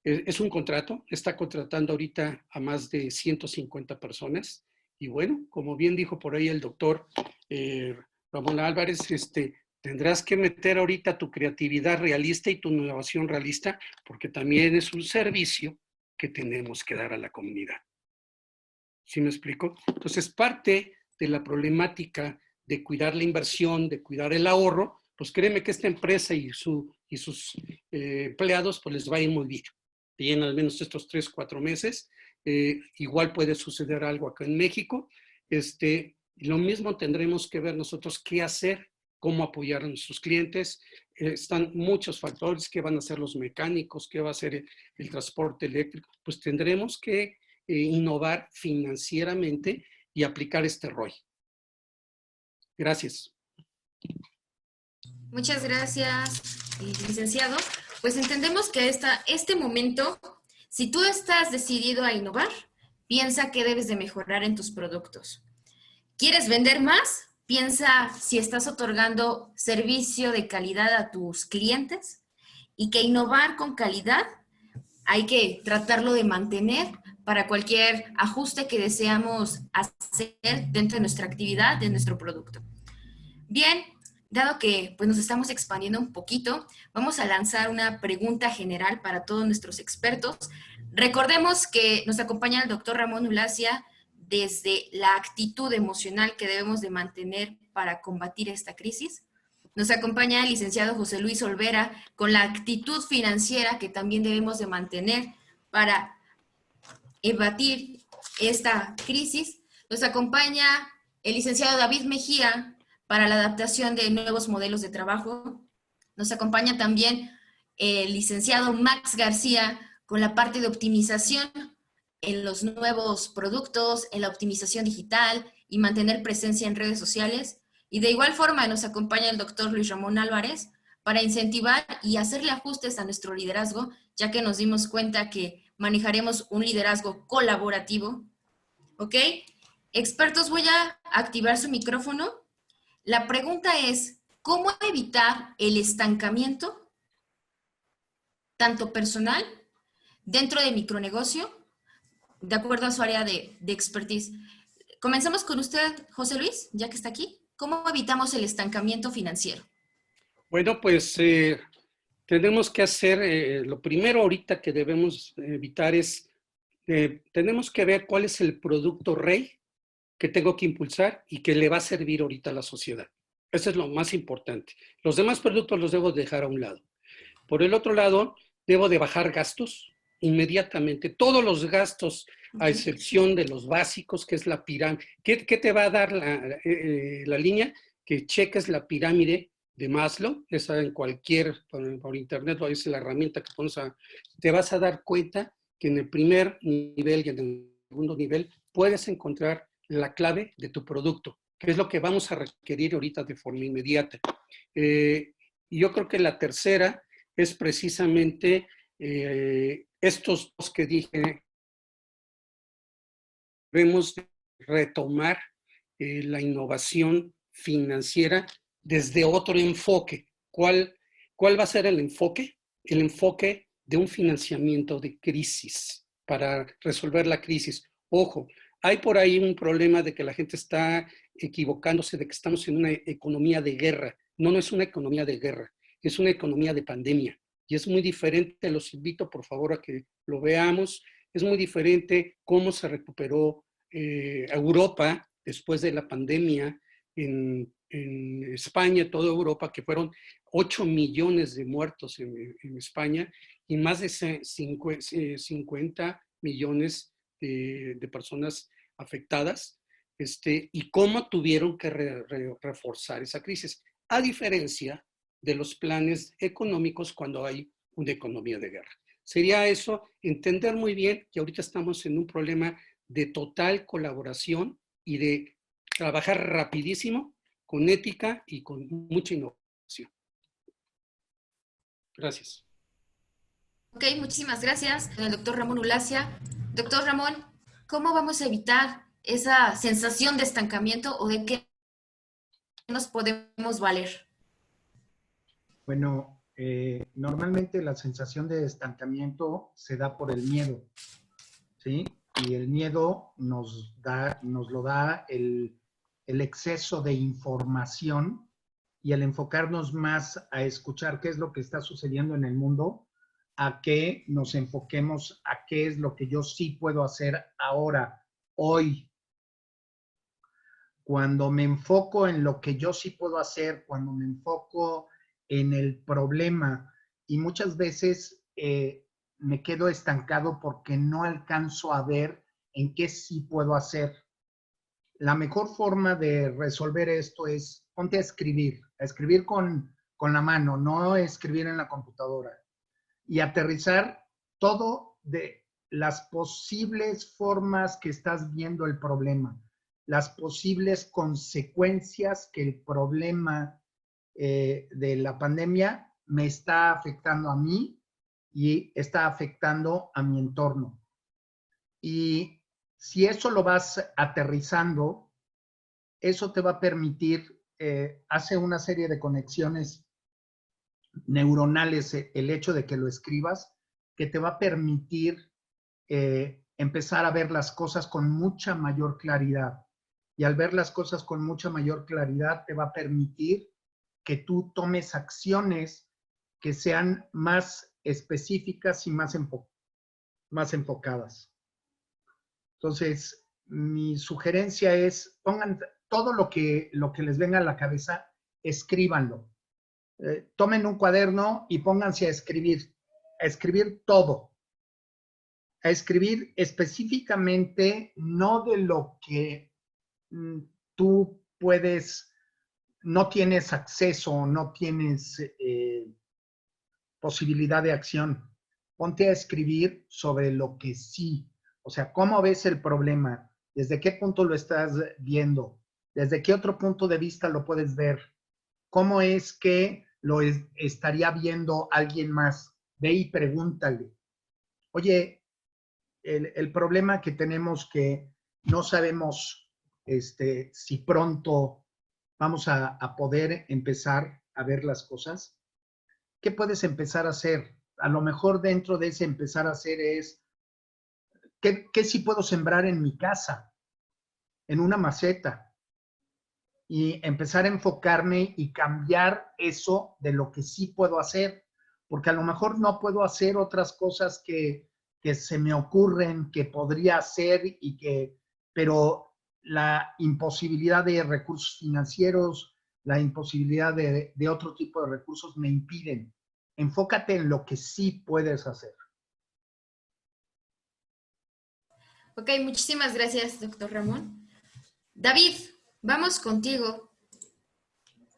Es un contrato, está contratando ahorita a más de 150 personas y bueno, como bien dijo por ahí el doctor Ramón Álvarez, tendrás que meter ahorita tu creatividad realista y tu innovación realista porque también es un servicio que tenemos que dar a la comunidad. ¿Sí me explico? Entonces, parte de la problemática de cuidar la inversión, de cuidar el ahorro, pues créeme que esta empresa y sus empleados pues les va a ir muy bien. Y en al menos estos 3, 4 meses igual puede suceder algo acá en México. Lo mismo tendremos que ver nosotros qué hacer, cómo apoyar a nuestros clientes. Están muchos factores, qué van a hacer los mecánicos, qué va a hacer el transporte eléctrico. Pues tendremos que innovar financieramente y aplicar este ROI. Gracias. Muchas gracias, licenciado. Pues entendemos que este momento, si tú estás decidido a innovar, piensa qué debes de mejorar en tus productos. ¿Quieres vender más? Piensa si estás otorgando servicio de calidad a tus clientes y que innovar con calidad hay que tratarlo de mantener para cualquier ajuste que deseamos hacer dentro de nuestra actividad, de nuestro producto. Bien, dado que pues, nos estamos expandiendo un poquito, vamos a lanzar una pregunta general para todos nuestros expertos. Recordemos que nos acompaña el doctor Ramón Ulacia desde la actitud emocional que debemos de mantener para combatir esta crisis. Nos acompaña el licenciado José Luis Olvera con la actitud financiera que también debemos de mantener para combatir esta crisis. Nos acompaña el licenciado David Mejía para la adaptación de nuevos modelos de trabajo. Nos acompaña también el licenciado Max García con la parte de optimización en los nuevos productos, en la optimización digital y mantener presencia en redes sociales. Y de igual forma nos acompaña el doctor Luis Ramón Álvarez para incentivar y hacerle ajustes a nuestro liderazgo, ya que nos dimos cuenta que manejaremos un liderazgo colaborativo. ¿Ok? Expertos, voy a activar su micrófono. La pregunta es, ¿cómo evitar el estancamiento, tanto personal, dentro de micronegocio, de acuerdo a su área de expertise? Comencemos con usted, José Luis, ya que está aquí. ¿Cómo evitamos el estancamiento financiero? Bueno, pues tenemos que hacer, lo primero ahorita que debemos evitar es, tenemos que ver cuál es el producto rey que tengo que impulsar y que le va a servir ahorita a la sociedad. Eso es lo más importante. Los demás productos los debo dejar a un lado. Por el otro lado, debo de bajar gastos inmediatamente. Todos los gastos, a excepción de los básicos, que es la pirámide. ¿Qué te va a dar la línea? Que cheques la pirámide de Maslow. Esa en cualquier, por internet, es la herramienta que pones te vas a dar cuenta que en el primer nivel y en el segundo nivel puedes encontrar la clave de tu producto, que es lo que vamos a requerir ahorita de forma inmediata. Y yo creo que la tercera es precisamente estos dos que dije. Debemos retomar la innovación financiera desde otro enfoque. ¿Cuál va a ser el enfoque? El enfoque de un financiamiento de crisis para resolver la crisis. Ojo, hay por ahí un problema de que la gente está equivocándose de que estamos en una economía de guerra. No, no es una economía de guerra, es una economía de pandemia. Y es muy diferente, los invito por favor a que lo veamos, es muy diferente cómo se recuperó Europa después de la pandemia en España, toda Europa, que fueron 8 millones de muertos en España y más de 50 millones de personas afectadas, y cómo tuvieron que reforzar esa crisis, a diferencia de los planes económicos cuando hay una economía de guerra. Sería eso, entender muy bien que ahorita estamos en un problema de total colaboración y de trabajar rapidísimo, con ética y con mucha innovación. Gracias. Ok, muchísimas gracias, el doctor Ramón Ulacia. Doctor Ramón, ¿cómo vamos a evitar esa sensación de estancamiento o de qué nos podemos valer? Bueno, normalmente la sensación de estancamiento se da por el miedo, ¿sí? Y el miedo nos lo da el exceso de información y el enfocarnos más a escuchar qué es lo que está sucediendo en el mundo, a que nos enfoquemos a qué es lo que yo sí puedo hacer ahora, hoy. Cuando me enfoco en lo que yo sí puedo hacer, cuando me enfoco en el problema, y muchas veces me quedo estancado porque no alcanzo a ver en qué sí puedo hacer. La mejor forma de resolver esto es ponte a escribir con la mano, no escribir en la computadora, y aterrizar todo de las posibles formas que estás viendo el problema, las posibles consecuencias que el problema de la pandemia me está afectando a mí y está afectando a mi entorno. Y si eso lo vas aterrizando, eso te va a permitir, hace una serie de conexiones neuronales, el hecho de que lo escribas, que te va a permitir empezar a ver las cosas con mucha mayor claridad. Y al ver las cosas con mucha mayor claridad, te va a permitir que tú tomes acciones que sean más específicas y más enfocadas. Entonces, mi sugerencia es, pongan todo lo que les venga a la cabeza, escríbanlo. Tomen un cuaderno y pónganse a escribir todo. A escribir específicamente, no de lo que tú puedes, no tienes acceso, no tienes posibilidad de acción. Ponte a escribir sobre lo que sí. O sea, ¿cómo ves el problema? ¿Desde qué punto lo estás viendo? ¿Desde qué otro punto de vista lo puedes ver? ¿Cómo es que lo estaría viendo alguien más? Ve y pregúntale. Oye, el problema que tenemos que no sabemos si pronto vamos a poder empezar a ver las cosas. ¿Qué puedes empezar a hacer? A lo mejor dentro de ese empezar a hacer es, ¿qué sí puedo sembrar en mi casa? En una maceta. Y empezar a enfocarme y cambiar eso de lo que sí puedo hacer. Porque a lo mejor no puedo hacer otras cosas que se me ocurren, que podría hacer, pero la imposibilidad de recursos financieros, la imposibilidad de otro tipo de recursos me impiden. Enfócate en lo que sí puedes hacer. Ok, muchísimas gracias, doctor Ramón. David, vamos contigo.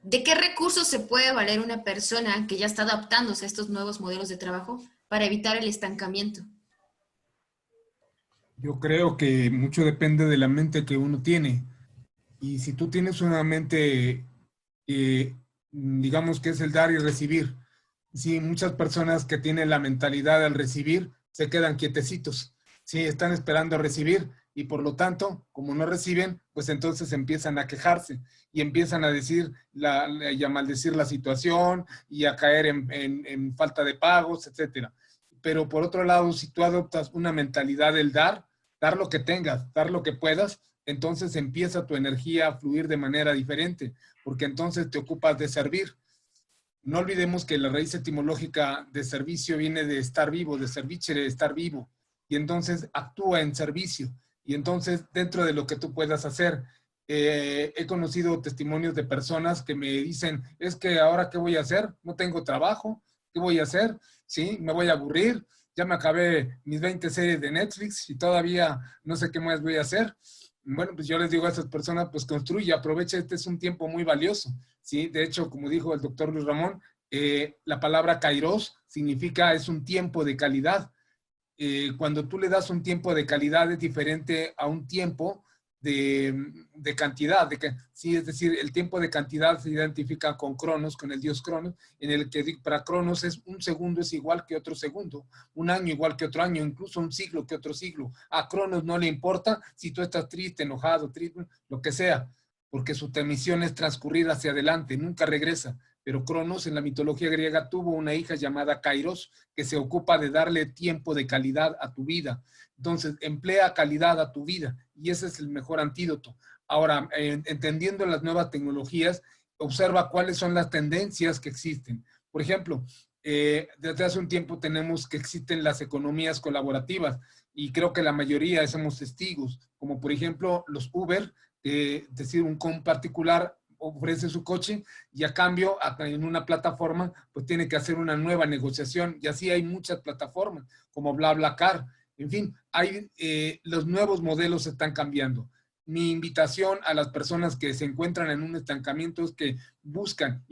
¿De qué recursos se puede valer una persona que ya está adaptándose a estos nuevos modelos de trabajo para evitar el estancamiento? Yo creo que mucho depende de la mente que uno tiene. Y si tú tienes una mente, digamos que es el dar y recibir. Sí, muchas personas que tienen la mentalidad al recibir se quedan quietecitos. Sí, están esperando a recibir y por lo tanto, como no reciben, pues entonces empiezan a quejarse y empiezan a decir, y a maldecir la situación y a caer en falta de pagos, etcétera. Pero por otro lado, si tú adoptas una mentalidad del dar lo que tengas, dar lo que puedas, entonces empieza tu energía a fluir de manera diferente, porque entonces te ocupas de servir. No olvidemos que la raíz etimológica de servicio viene de estar vivo, de servicere, de estar vivo, y entonces actúa en servicio, y entonces dentro de lo que tú puedas hacer. He conocido testimonios de personas que me dicen, es que ahora ¿qué voy a hacer? No tengo trabajo, ¿qué voy a hacer? ¿Sí? Me voy a aburrir, ya me acabé mis 20 series de Netflix y todavía no sé qué más voy a hacer. Bueno, pues yo les digo a esas personas, pues construye, aprovecha, este es un tiempo muy valioso, ¿sí? De hecho, como dijo el doctor Luis Ramón, la palabra kairos significa, es un tiempo de calidad. Cuando tú le das un tiempo de calidad es diferente a un tiempo de cantidad, sí, es decir, el tiempo de cantidad se identifica con Cronos, con el dios Cronos, en el que para Cronos es un segundo es igual que otro segundo, un año igual que otro año, incluso un siglo que otro siglo. A Cronos no le importa si tú estás triste, enojado, triste, lo que sea, porque su misión es transcurrir hacia adelante, nunca regresa. Pero Cronos en la mitología griega tuvo una hija llamada Kairos que se ocupa de darle tiempo de calidad a tu vida. Entonces, emplea calidad a tu vida y ese es el mejor antídoto. Ahora, entendiendo las nuevas tecnologías, observa cuáles son las tendencias que existen. Por ejemplo, desde hace un tiempo tenemos que existen las economías colaborativas y creo que la mayoría somos testigos, como por ejemplo los Uber, es decir, un particular ofrece su coche y a cambio en una plataforma pues tiene que hacer una nueva negociación y así hay muchas plataformas como BlaBlaCar. En fin, los nuevos modelos están cambiando. Mi invitación a las personas que se encuentran en un estancamiento es que busquen,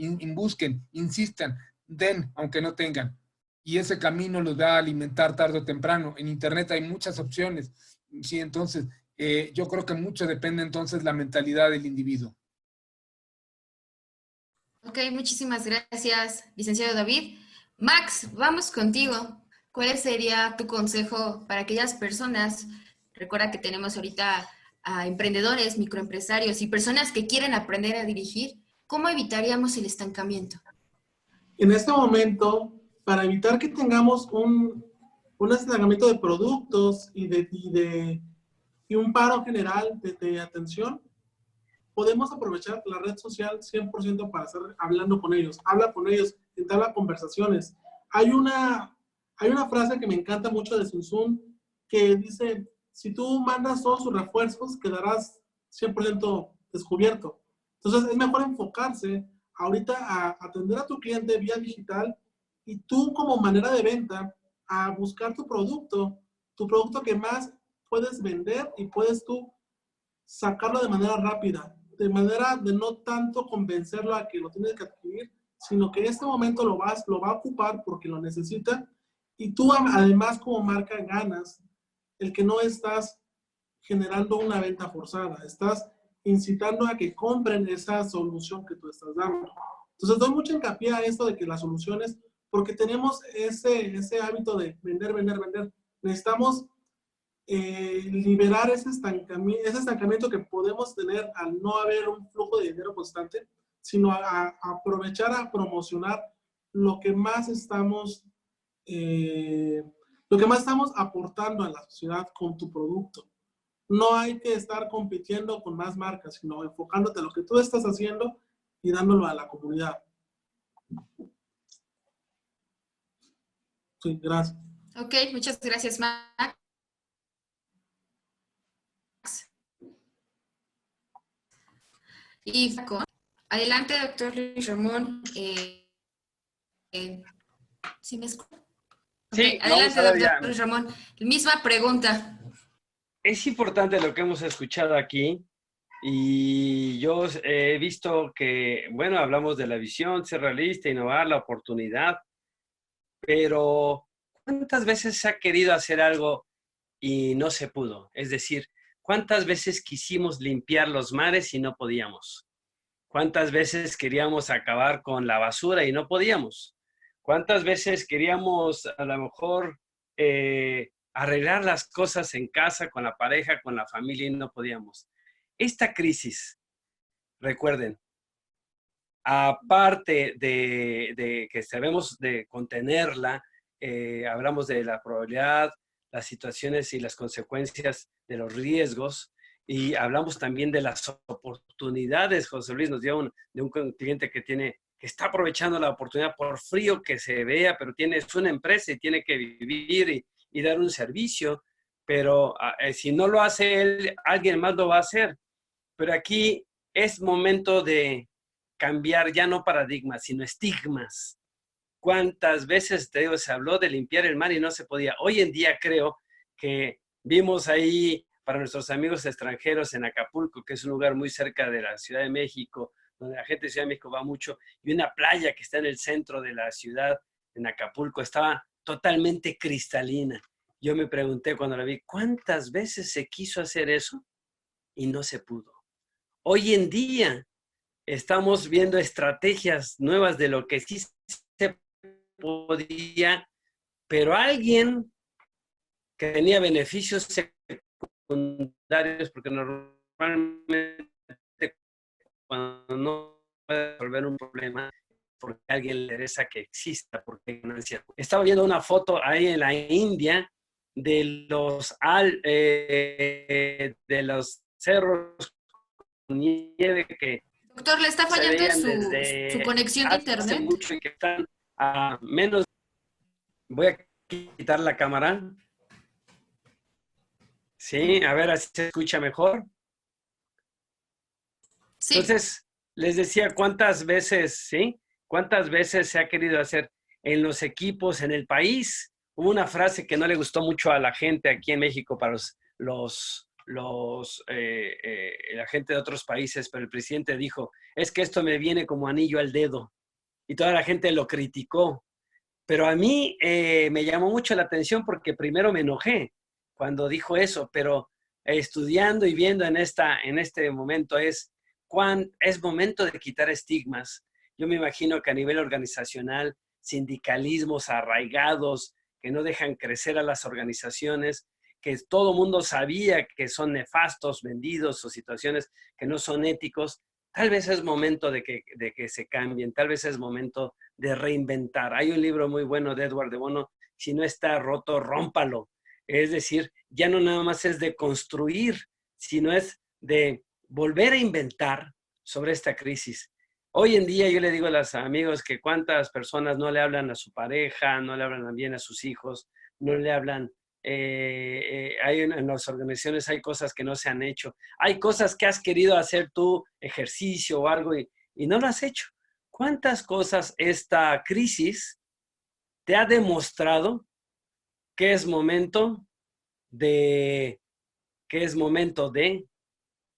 insistan, den aunque no tengan. Y ese camino los va a alimentar tarde o temprano. En Internet hay muchas opciones. Sí, entonces, yo creo que mucho depende entonces la mentalidad del individuo. Ok, muchísimas gracias, licenciado David. Max, vamos contigo. ¿Cuál sería tu consejo para aquellas personas? Recuerda que tenemos ahorita a emprendedores, microempresarios y personas que quieren aprender a dirigir. ¿Cómo evitaríamos el estancamiento? En este momento, para evitar que tengamos un estancamiento de productos y un paro general de atención, podemos aprovechar la red social 100% para estar hablando con ellos. Habla con ellos, entabla conversaciones. Hay una frase que me encanta mucho de Sun Tzu que dice, si tú mandas todos sus refuerzos, quedarás 100% descubierto. Entonces, es mejor enfocarse ahorita a atender a tu cliente vía digital y tú como manera de venta a buscar tu producto que más puedes vender y puedes tú sacarlo de manera rápida, de manera de no tanto convencerlo a que lo tienes que adquirir, sino que en este momento lo va a ocupar porque lo necesita y tú además como marca ganas el que no estás generando una venta forzada, estás incitando a que compren esa solución que tú estás dando. Entonces doy mucho hincapié a esto de que las soluciones, porque tenemos ese hábito de vender, vender, vender. Necesitamos liberar ese estancamiento que podemos tener al no haber un flujo de dinero constante, sino a aprovechar a promocionar lo que más estamos aportando a la sociedad con tu producto. No hay que estar compitiendo con más marcas, sino enfocándote en lo que tú estás haciendo y dándolo a la comunidad. Sí, gracias. Ok, muchas gracias, Max. Y adelante, doctor Luis Ramón. ¿Sí me escucha? Sí, Okay, adelante, vamos a ver doctor ya. Luis Ramón. Misma pregunta. Es importante lo que hemos escuchado aquí y yo he visto que, bueno, hablamos de la visión, ser realista, innovar, la oportunidad, pero ¿cuántas veces se ha querido hacer algo y no se pudo? Es decir, ¿cuántas veces quisimos limpiar los mares y no podíamos? ¿Cuántas veces queríamos acabar con la basura y no podíamos? ¿Cuántas veces queríamos a lo mejor arreglar las cosas en casa, con la pareja, con la familia y no podíamos? Esta crisis, recuerden, aparte de que sabemos de contenerla, hablamos de la probabilidad, las situaciones y las consecuencias de los riesgos, y hablamos también de las oportunidades. José Luis nos dio de un cliente que está aprovechando la oportunidad por frío que se vea, pero es una empresa y tiene que vivir y dar un servicio, pero si no lo hace él, alguien más lo va a hacer. Pero aquí es momento de cambiar ya no paradigmas, sino estigmas. ¿Cuántas veces, te digo, se habló de limpiar el mar y no se podía? Hoy en día creo que vimos ahí para nuestros amigos extranjeros en Acapulco, que es un lugar muy cerca de la Ciudad de México, donde la gente de Ciudad de México va mucho, y una playa que está en el centro de la ciudad, en Acapulco, estaba totalmente cristalina. Yo me pregunté cuando la vi, ¿cuántas veces se quiso hacer eso y no se pudo? Hoy en día estamos viendo estrategias nuevas de lo que sí se podía, pero alguien que tenía beneficios secundarios, porque normalmente cuando no puede resolver un problema, porque a alguien le interesa que exista, porque hay ganancia. Estaba viendo una foto ahí en la India de los cerros con nieve que Doctor, ¿le está se fallando veían su conexión de hace internet? mucho y que están a menos. Voy a quitar la cámara. Sí, a ver si se escucha mejor. Sí. Entonces, les decía cuántas veces, ¿sí? Cuántas veces se ha querido hacer en los equipos, en el país. Hubo una frase que no le gustó mucho a la gente aquí en México para la gente de otros países, pero el presidente dijo, es que esto me viene como anillo al dedo. Y toda la gente lo criticó. Pero a mí me llamó mucho la atención porque primero me enojé cuando dijo eso, pero estudiando y viendo en este momento es momento de quitar estigmas. Yo me imagino que a nivel organizacional, sindicalismos arraigados que no dejan crecer a las organizaciones, que todo mundo sabía que son nefastos, vendidos o situaciones que no son éticos, tal vez es momento de que se cambien, tal vez es momento de reinventar. Hay un libro muy bueno de Edward de Bono, si no está roto, rómpalo. Es decir, ya no nada más es de construir, sino es de volver a inventar sobre esta crisis. Hoy en día yo le digo a los amigos que cuántas personas no le hablan a su pareja, no le hablan bien a sus hijos, no le hablan, en las organizaciones hay cosas que no se han hecho, hay cosas que has querido hacer tú, ejercicio o algo, y no lo has hecho. ¿Cuántas cosas esta crisis te ha demostrado que es momento de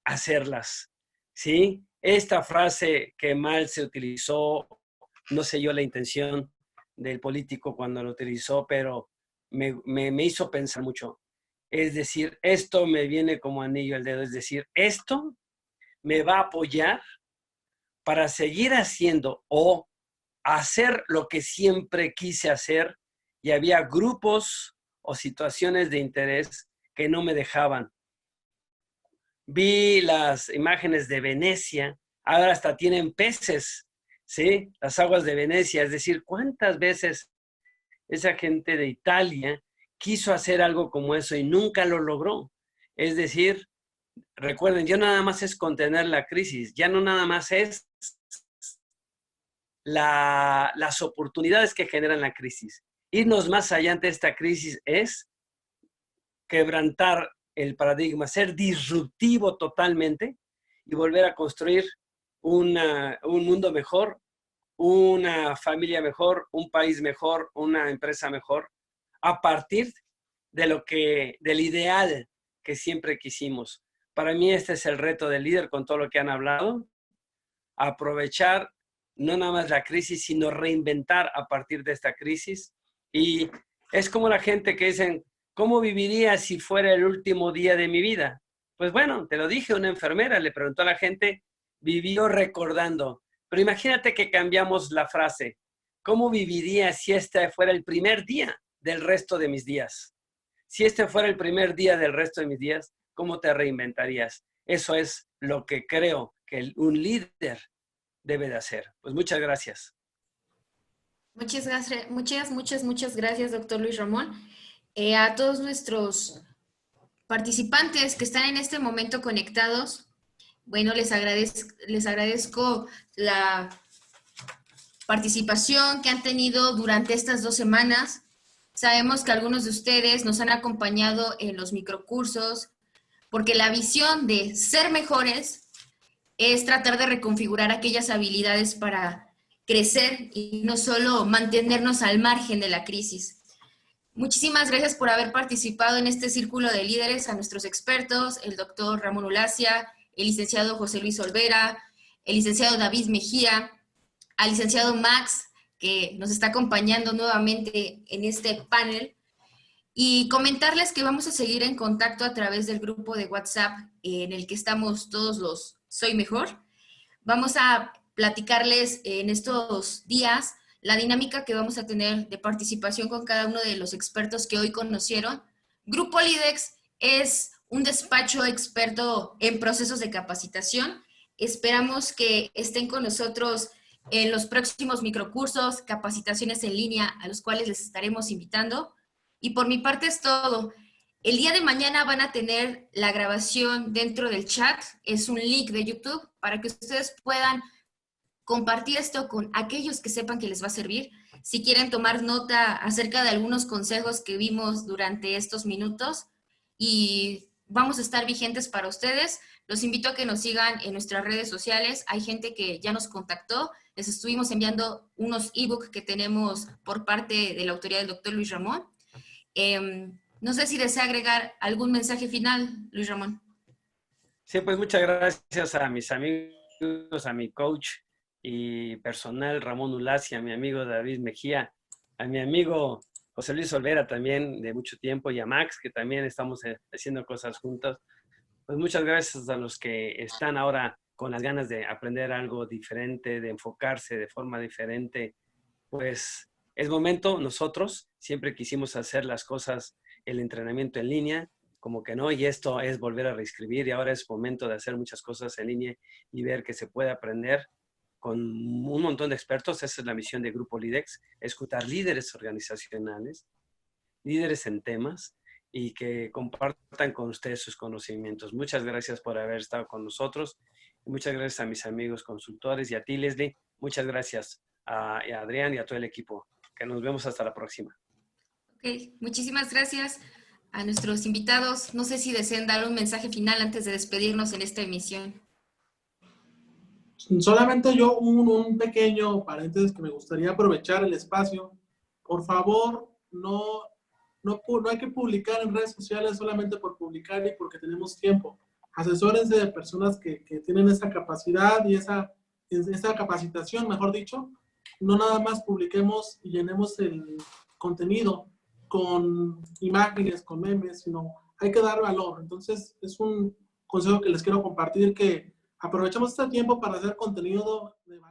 hacerlas? ¿Sí? Esta frase que mal se utilizó, no sé yo la intención del político cuando lo utilizó, pero me hizo pensar mucho. Es decir, esto me viene como anillo al dedo, es decir, esto me va a apoyar para seguir haciendo o hacer lo que siempre quise hacer, y había grupos o situaciones de interés que no me dejaban. Vi las imágenes de Venecia, ahora hasta tienen peces, ¿sí? Las aguas de Venecia, es decir, ¿cuántas veces esa gente de Italia quiso hacer algo como eso y nunca lo logró? Es decir, recuerden, ya nada más es contener la crisis, ya no nada más es las oportunidades que generan la crisis. Irnos más allá ante esta crisis es quebrantar el paradigma, ser disruptivo totalmente y volver a construir un mundo mejor, una familia mejor, un país mejor, una empresa mejor, a partir del ideal que siempre quisimos. Para mí este es el reto del líder con todo lo que han hablado, aprovechar no nada más la crisis, sino reinventar a partir de esta crisis. Y es como la gente que dicen, ¿cómo viviría si fuera el último día de mi vida? Pues bueno, te lo dije, una enfermera le preguntó a la gente, vivió recordando. Pero imagínate que cambiamos la frase. ¿Cómo viviría si este fuera el primer día del resto de mis días? Si este fuera el primer día del resto de mis días, ¿cómo te reinventarías? Eso es lo que creo que un líder debe de hacer. Pues muchas gracias. Muchas gracias, doctor Luis Ramón. A todos nuestros participantes que están en este momento conectados, bueno, les agradezco la participación que han tenido durante estas 2 semanas. Sabemos que algunos de ustedes nos han acompañado en los microcursos, porque la visión de ser mejores es tratar de reconfigurar aquellas habilidades para crecer y no solo mantenernos al margen de la crisis. Muchísimas gracias por haber participado en este círculo de líderes, a nuestros expertos, el doctor Ramón Ulacia, el licenciado José Luis Olvera, el licenciado David Mejía, al licenciado Max, que nos está acompañando nuevamente en este panel, y comentarles que vamos a seguir en contacto a través del grupo de WhatsApp en el que estamos todos los Soy Mejor. Vamos a platicarles en estos días la dinámica que vamos a tener de participación con cada uno de los expertos que hoy conocieron. Grupo LIDEX es un despacho experto en procesos de capacitación. Esperamos que estén con nosotros en los próximos microcursos, capacitaciones en línea a los cuales les estaremos invitando. Y por mi parte es todo. El día de mañana van a tener la grabación dentro del chat. Es un link de YouTube para que ustedes puedan compartir esto con aquellos que sepan que les va a servir. Si quieren tomar nota acerca de algunos consejos que vimos durante estos minutos. Y vamos a estar vigentes para ustedes. Los invito a que nos sigan en nuestras redes sociales. Hay gente que ya nos contactó. Les estuvimos enviando unos ebook que tenemos por parte de la autoría del doctor Luis Ramón. No sé si desea agregar algún mensaje final, Luis Ramón. Sí, pues muchas gracias a mis amigos, a mi coach y personal Ramón Ulasi, a mi amigo David Mejía, a mi amigo José Luis Olvera también de mucho tiempo, y a Max, que también estamos haciendo cosas juntos. Pues muchas gracias a los que están ahora con las ganas de aprender algo diferente, de enfocarse de forma diferente. Pues es momento, nosotros siempre quisimos hacer las cosas, el entrenamiento en línea, como que no, y esto es volver a reescribir, y ahora es momento de hacer muchas cosas en línea y ver que se puede aprender con un montón de expertos. Esa es la misión de Grupo LIDEX, escuchar líderes organizacionales, líderes en temas, y que compartan con ustedes sus conocimientos. Muchas gracias por haber estado con nosotros. Y muchas gracias a mis amigos consultores y a ti, Leslie. Muchas gracias a Adrián y a todo el equipo. Que nos vemos hasta la próxima. Ok, muchísimas gracias a nuestros invitados. No sé si desean dar un mensaje final antes de despedirnos en esta emisión. Solamente yo un pequeño paréntesis que me gustaría aprovechar el espacio. Por favor, no hay que publicar en redes sociales solamente por publicar y porque tenemos tiempo. Asesórense de personas que tienen esa capacidad y esa capacitación, mejor dicho. No nada más publiquemos y llenemos el contenido con imágenes, con memes, sino hay que dar valor. Entonces, es un consejo que les quiero compartir, que aprovechemos este tiempo para hacer contenido de valor.